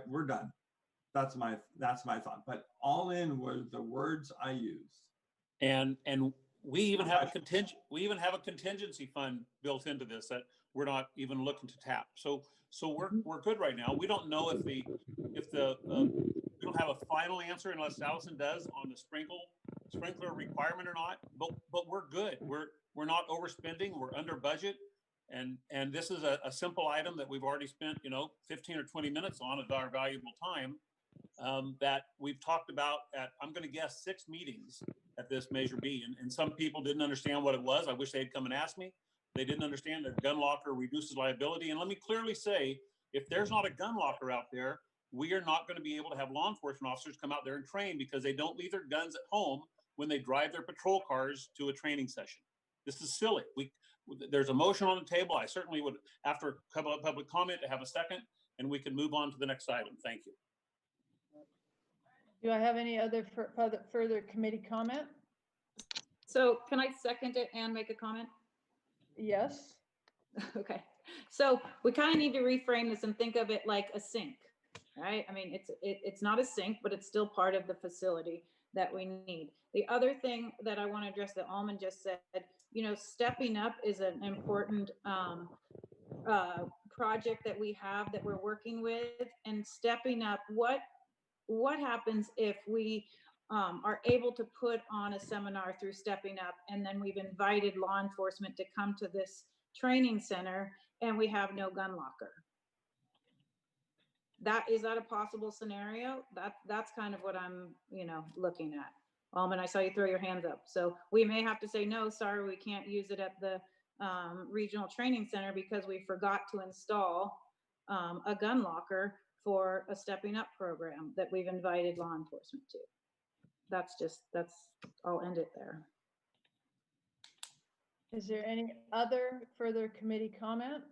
[SPEAKER 8] we're done. That's my thought. But all in were the words I used.
[SPEAKER 4] And we even have a contingency fund built into this that we're not even looking to tap. So we're good right now. We don't know if we don't have a final answer unless Allison does on the sprinkler requirement or not. But we're good. We're not overspending. We're under budget. And this is a simple item that we've already spent 15 or 20 minutes on of our valuable time that we've talked about at, I'm going to guess, 6 meetings at this Measure B. And some people didn't understand what it was. I wish they'd come and ask me. They didn't understand that gun locker reduces liability. And let me clearly say, if there's not a gun locker out there, we are not going to be able to have law enforcement officers come out there and train because they don't leave their guns at home when they drive their patrol cars to a training session. This is silly. There's a motion on the table. I certainly would, after public comment, to have a second, and we can move on to the next item. Thank you.
[SPEAKER 1] Do I have any other further committee comment?
[SPEAKER 6] So can I second it and make a comment?
[SPEAKER 1] Yes.
[SPEAKER 6] Okay. So we kind of need to reframe this and think of it like a sink, right? I mean, it's not a sink, but it's still part of the facility that we need. The other thing that I want to address that Alman just said, stepping up is an important project that we have that we're working with. And stepping up, what happens if we are able to put on a seminar through Stepping Up, and then we've invited law enforcement to come to this training center and we have no gun locker? Is that a possible scenario? That's kind of what I'm, looking at. Alman, I saw you throw your hands up. So we may have to say, no, sorry, we can't use it at the regional training center because we forgot to install a gun locker for a Stepping Up program that we've invited law enforcement to. I'll end it there.
[SPEAKER 1] Is there any other further committee comment?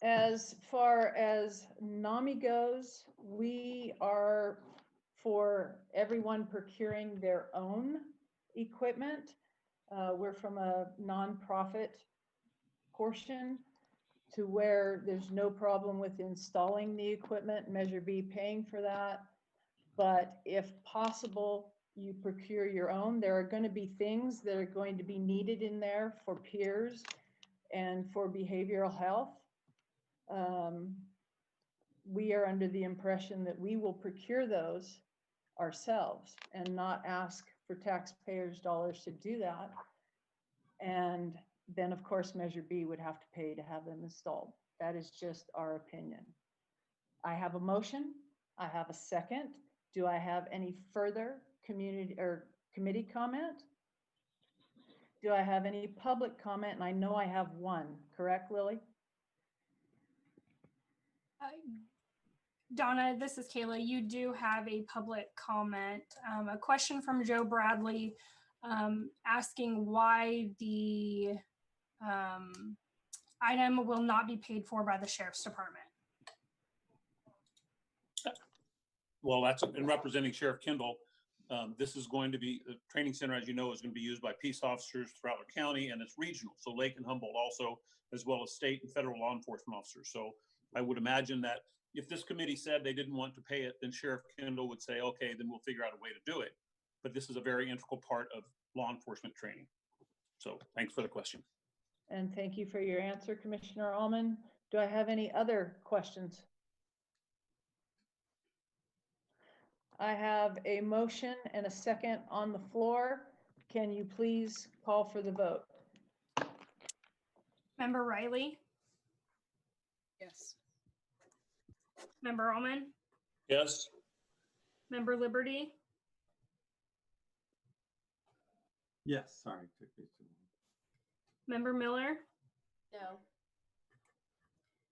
[SPEAKER 1] As far as NAMI goes, we are for everyone procuring their own equipment. We're from a nonprofit portion to where there's no problem with installing the equipment, Measure B paying for that. But if possible, you procure your own. There are going to be things that are going to be needed in there for peers and for behavioral health. We are under the impression that we will procure those ourselves and not ask for taxpayers' dollars to do that. And then, of course, Measure B would have to pay to have them installed. That is just our opinion. I have a motion. I have a second. Do I have any further community or committee comment? Do I have any public comment? And I know I have one, correct, Lily?
[SPEAKER 12] Donna, this is Kayla. You do have a public comment. A question from Joe Bradley asking why the item will not be paid for by the Sheriff's Department.
[SPEAKER 4] Well, that's in representing Sheriff Kendall. This is going to be, the training center, as you know, is going to be used by peace officers throughout the county, and it's regional. So Lake and Humboldt also, as well as state and federal law enforcement officers. So I would imagine that if this committee said they didn't want to pay it, then Sheriff Kendall would say, okay, then we'll figure out a way to do it. But this is a very integral part of law enforcement training. So thanks for the question.
[SPEAKER 1] And thank you for your answer, Commissioner Alman. Do I have any other questions? I have a motion and a second on the floor. can you please call for the vote?
[SPEAKER 12] Member Riley,
[SPEAKER 3] Yes.
[SPEAKER 12] Member Allman,
[SPEAKER 4] Yes.
[SPEAKER 12] Member Liberty,
[SPEAKER 8] Yes, sorry. Took me too long.
[SPEAKER 12] Member Miller,
[SPEAKER 11] No.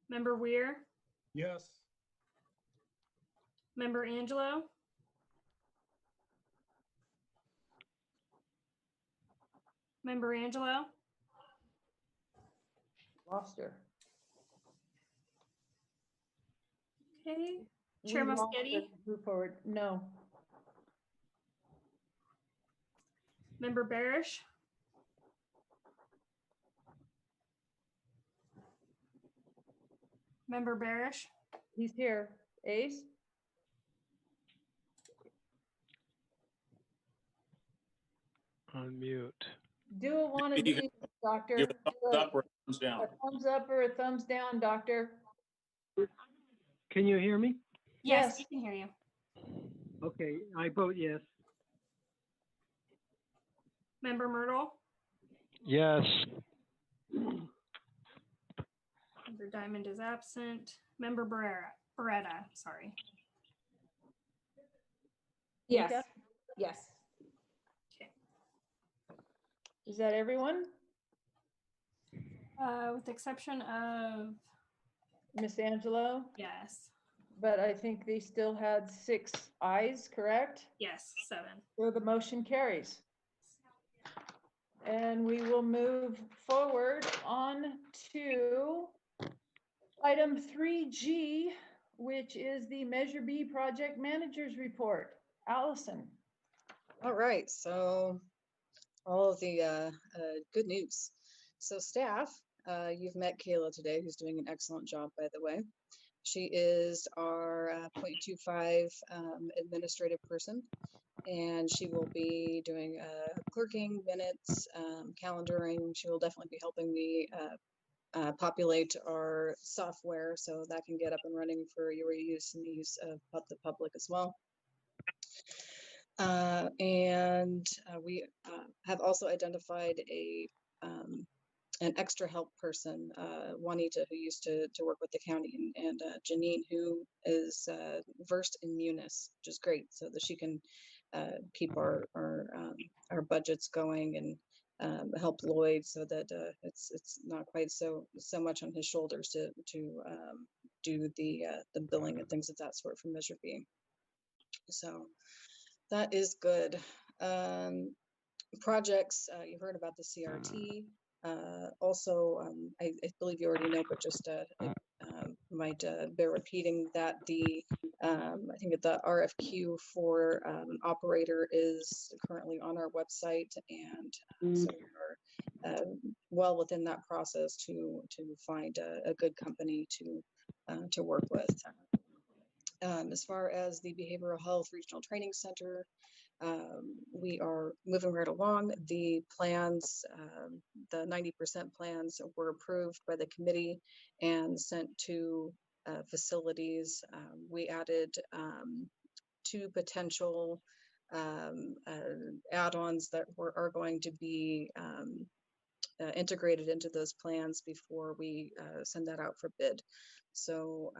[SPEAKER 12] Member Weir,
[SPEAKER 10] Yes.
[SPEAKER 12] Member Angelo, Member Angelo,
[SPEAKER 1] Lost her.
[SPEAKER 12] okay.
[SPEAKER 1] We
[SPEAKER 12] Chair
[SPEAKER 1] lost her.
[SPEAKER 12] Moschetti,
[SPEAKER 1] Move forward. No.
[SPEAKER 12] Member Barish, Member Barish,
[SPEAKER 1] He's here. Ace?
[SPEAKER 5] Unmute.
[SPEAKER 1] Do it one of
[SPEAKER 4] You can
[SPEAKER 1] these, doctor.
[SPEAKER 4] Give a
[SPEAKER 1] Do
[SPEAKER 4] thumbs up or a thumbs down.
[SPEAKER 1] a thumbs up or a thumbs down, doctor.
[SPEAKER 13] Can you hear me?
[SPEAKER 12] yes,
[SPEAKER 1] Yes.
[SPEAKER 12] we can hear you.
[SPEAKER 13] Okay, I vote yes.
[SPEAKER 12] Member Myrtle,
[SPEAKER 5] Yes.
[SPEAKER 12] Member Diamond is absent. Member Beretta, sorry.
[SPEAKER 6] Yes,
[SPEAKER 1] Mika?
[SPEAKER 6] yes.
[SPEAKER 1] Is that everyone?
[SPEAKER 12] With the exception of,
[SPEAKER 1] Miss Angelo?
[SPEAKER 12] yes,
[SPEAKER 1] But I think they still had 6 ayes, correct?
[SPEAKER 12] yes, 7.
[SPEAKER 1] So the motion carries. And we will move forward on to item 3G, which is the Measure B Project Manager's Report. Allison.
[SPEAKER 7] All right, so all of the good news. So staff, you've met Kayla today, who's doing an excellent job, by the way. She is our 0.25 administrative person, and she will be doing clerking, minutes, calendaring. She will definitely be helping me populate our software so that can get up and running for your use and the use of the public as well. And we have also identified an extra help person, Juanita, who used to work with the county, and Janine, who is versed in Munis, which is great, so that she can keep our budgets going and help Lloyd so that it's not quite so much on his shoulders to do the billing and things of that sort from Measure B. So that is good. Projects, you heard about the CRT. Also, I believe you already know, but just might bear repeating that I think the RFQ for operator is currently on our website, and so we are well within that process to find a good company to work with. As far as the Behavioral Health Regional Training Center, we are moving right along. The plans, the 90% plans were approved by the committee and sent to facilities. We added 2 potential add-ons that are going to be integrated into those plans before we send that out for bid. So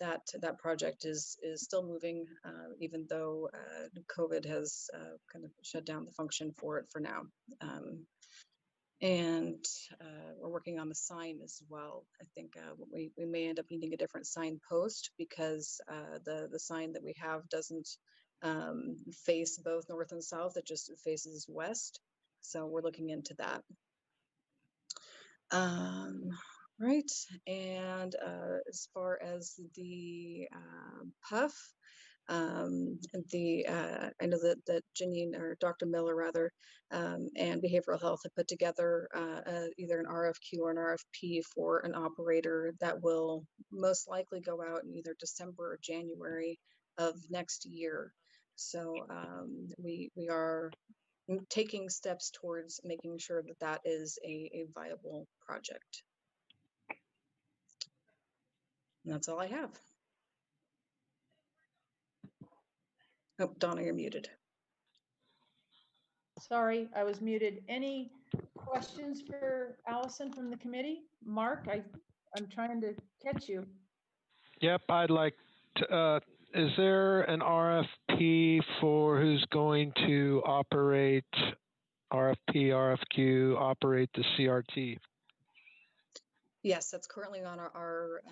[SPEAKER 7] that project is still moving, even though COVID has kind of shut down the function for it for now. And we're working on the sign as well. I think we may end up needing a different sign post because the sign that we have doesn't face both north and south. It just faces west. So we're looking into that. Right, and as far as the PUF, I know that Janine, or Dr. Miller rather, and Behavioral Health have put together either an RFQ or an RFP for an operator that will most likely go out in either December or January of next year. So we are taking steps towards making sure that that is a viable project. And that's all I have. Oh, Donna, you're muted.
[SPEAKER 1] Sorry, I was muted. Any questions for Allison from the committee? Mark, I'm trying to catch you.
[SPEAKER 5] Yep, I'd like to, is there an RFP for who's going to operate, RFQ, operate the CRT?
[SPEAKER 7] Yes, that's currently on our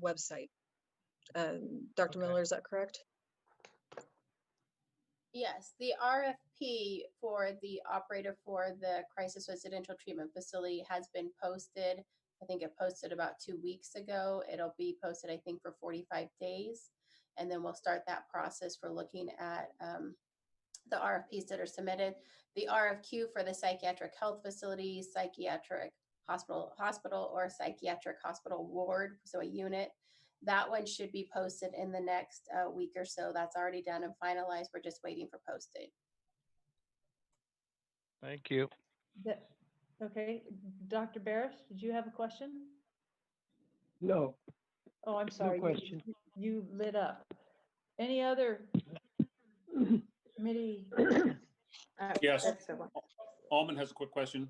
[SPEAKER 7] website. Dr.
[SPEAKER 5] Okay.
[SPEAKER 7] Miller, is that correct?
[SPEAKER 11] Yes, the RFP for the operator for the crisis residential treatment facility has been posted. I think it posted about 2 weeks ago. It'll be posted, I think, for 45 days. And then we'll start that process for looking at the RFPs that are submitted. The RFQ for the psychiatric health facility, psychiatric hospital or psychiatric hospital ward, so a unit, that one should be posted in the next week or so. That's already done and finalized. We're just waiting for posting.
[SPEAKER 5] Thank you.
[SPEAKER 1] Okay, Dr. Barris, did you have a question?
[SPEAKER 13] No,
[SPEAKER 1] Oh, I'm sorry.
[SPEAKER 13] no question.
[SPEAKER 1] You lit up. Any other committee?
[SPEAKER 4] Yes. Alman has a quick question.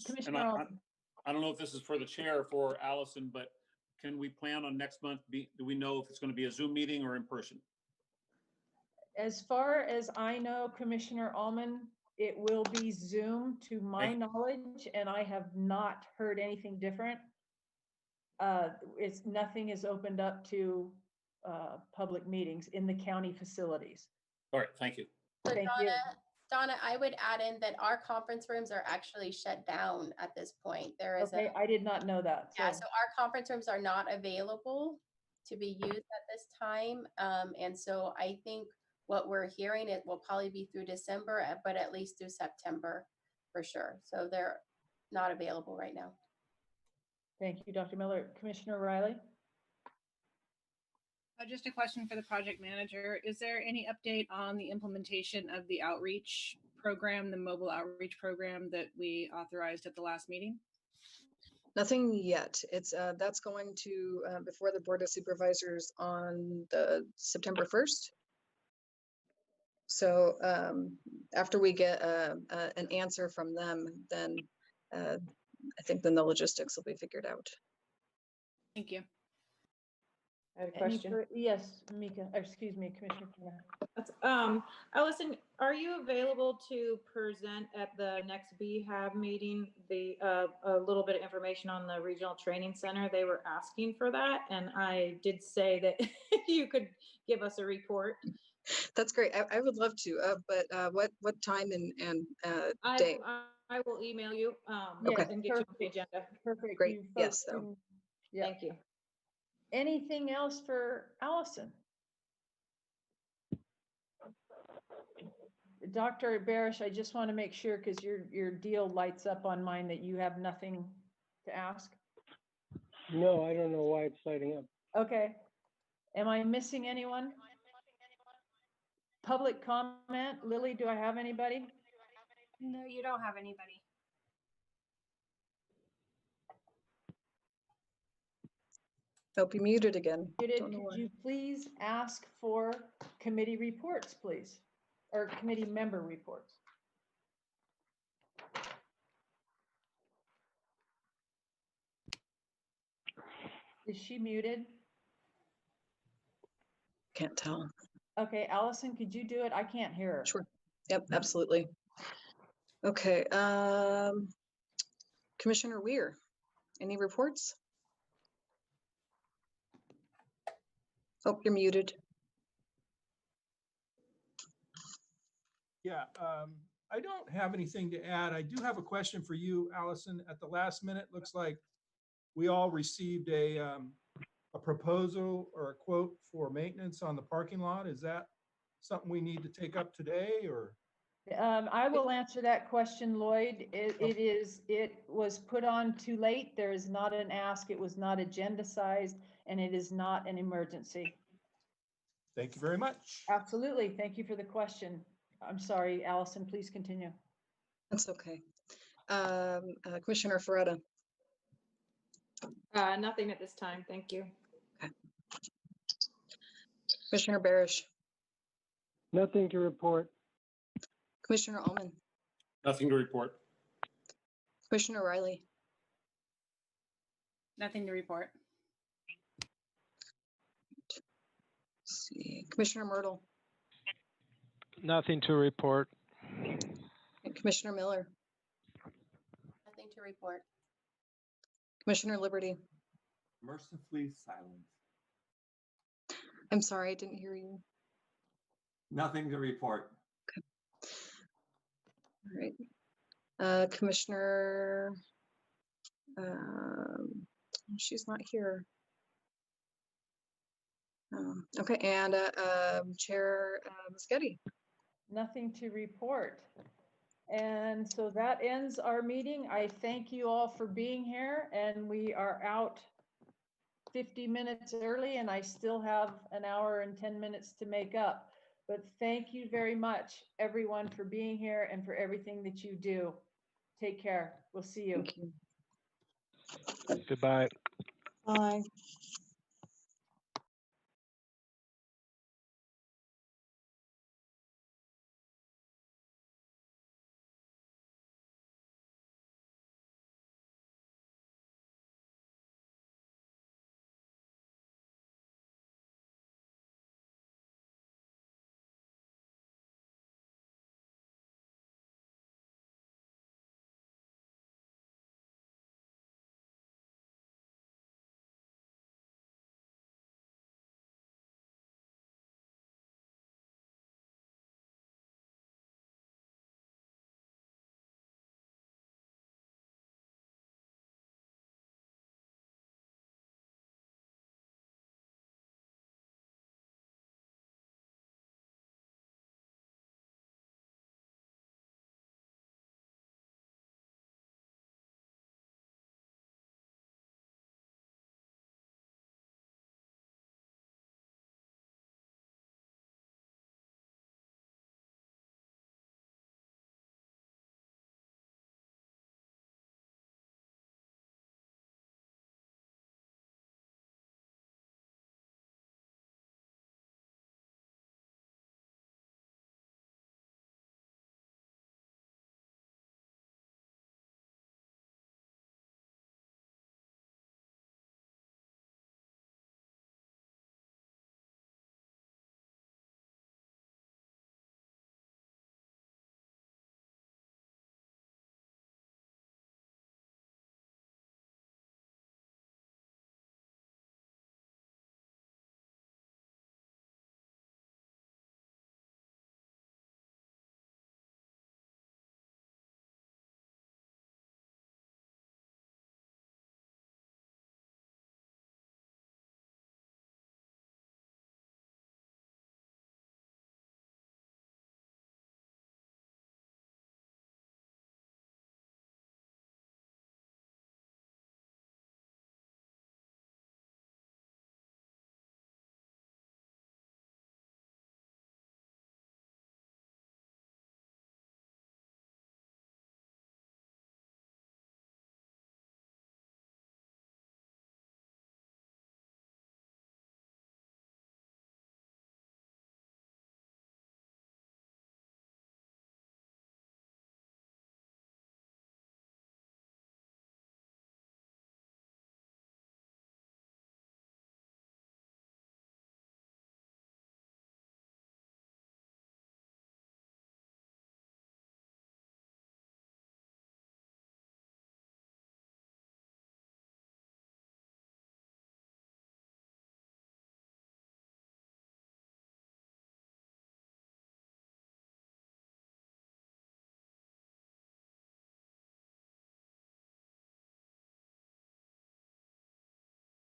[SPEAKER 1] Commissioner
[SPEAKER 4] And
[SPEAKER 1] Alman.
[SPEAKER 4] I don't know if this is for the chair or for Allison, but can we plan on next month? Do we know if it's going to be a Zoom meeting or in person?
[SPEAKER 1] As far as I know, Commissioner Alman, it will be Zoom to my knowledge, and I have not heard anything different. Nothing is opened up to public meetings in the county facilities.
[SPEAKER 4] All right, thank you.
[SPEAKER 11] So
[SPEAKER 1] Thank you.
[SPEAKER 11] Donna, I would add in that our conference rooms are actually shut down at this point. There is
[SPEAKER 1] Okay, I did not know that.
[SPEAKER 11] Yeah, so our conference rooms are not available to be used at this time. And so I think what we're hearing, it will probably be through December, but at least through September for sure. So they're not available right now.
[SPEAKER 1] Thank you, Dr. Miller. Commissioner Riley?
[SPEAKER 3] Just a question for the project manager. Is there any update on the implementation of the outreach program, the mobile outreach program that we authorized at the last meeting?
[SPEAKER 7] Nothing yet. It's that's going to before the Board of Supervisors on the September 1st. So after we get an answer from them, then I think then the logistics will be figured out.
[SPEAKER 3] Thank you.
[SPEAKER 6] I have a question.
[SPEAKER 1] Yes, Mika, excuse me, Commissioner.
[SPEAKER 6] Allison, are you available to present at the next BHAB meeting, a little bit of information on the regional training center? They were asking for that, and I did say that you could give us a report.
[SPEAKER 7] That's great. I would love to, but what time and day?
[SPEAKER 6] I will email you
[SPEAKER 1] Yes,
[SPEAKER 6] and get you on the agenda.
[SPEAKER 1] Perfect.
[SPEAKER 7] Great.
[SPEAKER 1] You
[SPEAKER 7] Yes,
[SPEAKER 1] folks
[SPEAKER 7] though.
[SPEAKER 1] yeah.
[SPEAKER 6] Thank you.
[SPEAKER 1] Anything else for Allison? Dr. Barish, I just want to make sure, because your deal lights up on mine, that you have nothing to ask.
[SPEAKER 13] No, I don't know why it's lighting up.
[SPEAKER 1] Okay. Am I missing anyone? Public comment? Lily, do I have anybody?
[SPEAKER 12] No, you don't have anybody.
[SPEAKER 7] I'll be muted again.
[SPEAKER 1] Muted.
[SPEAKER 7] Don't know
[SPEAKER 1] Could
[SPEAKER 7] why.
[SPEAKER 1] you please ask for committee reports, please? Or committee member reports? Is she muted?
[SPEAKER 7] Can't tell.
[SPEAKER 1] Okay, Allison, could you do it? I can't hear her.
[SPEAKER 7] Sure. Yep, absolutely. Okay. Commissioner Weir, any reports? Oh, you're muted.
[SPEAKER 10] Yeah, I don't have anything to add. I do have a question for you, Allison. At the last minute, looks like we all received a proposal or a quote for maintenance on the parking lot. Is that something we need to take up today, or?
[SPEAKER 1] I will answer that question, Lloyd. It was put on too late. There is not an ask. It was not agenda-sized, and it is not an emergency.
[SPEAKER 10] Thank you very much.
[SPEAKER 1] Absolutely. Thank you for the question. I'm sorry, Allison, please continue.
[SPEAKER 7] That's okay. Commissioner Ferretta.
[SPEAKER 6] Nothing at this time. Thank you.
[SPEAKER 7] Okay. Commissioner Barish.
[SPEAKER 13] Nothing to report.
[SPEAKER 7] Commissioner Ullman.
[SPEAKER 4] Nothing to report.
[SPEAKER 7] Commissioner Riley,
[SPEAKER 3] Nothing to report.
[SPEAKER 7] let's see, Commissioner Myrtle,
[SPEAKER 5] Nothing to report.
[SPEAKER 7] and Commissioner Miller,
[SPEAKER 11] Nothing to report.
[SPEAKER 7] Commissioner Liberty.
[SPEAKER 8] Mercifully silent.
[SPEAKER 7] I'm sorry, I didn't hear you.
[SPEAKER 8] Nothing to report.
[SPEAKER 7] All right. Commissioner, she's not here. Okay, and Chair Muschetti.
[SPEAKER 1] Nothing to report. And so that ends our meeting. I thank you all for being here, and we are out 50 minutes early, and I still have an hour and 10 minutes to make up. But thank you very much, everyone, for being here and for everything that you do. Take care. We'll see you.
[SPEAKER 7] Thank you.
[SPEAKER 5] Goodbye.
[SPEAKER 7] Bye.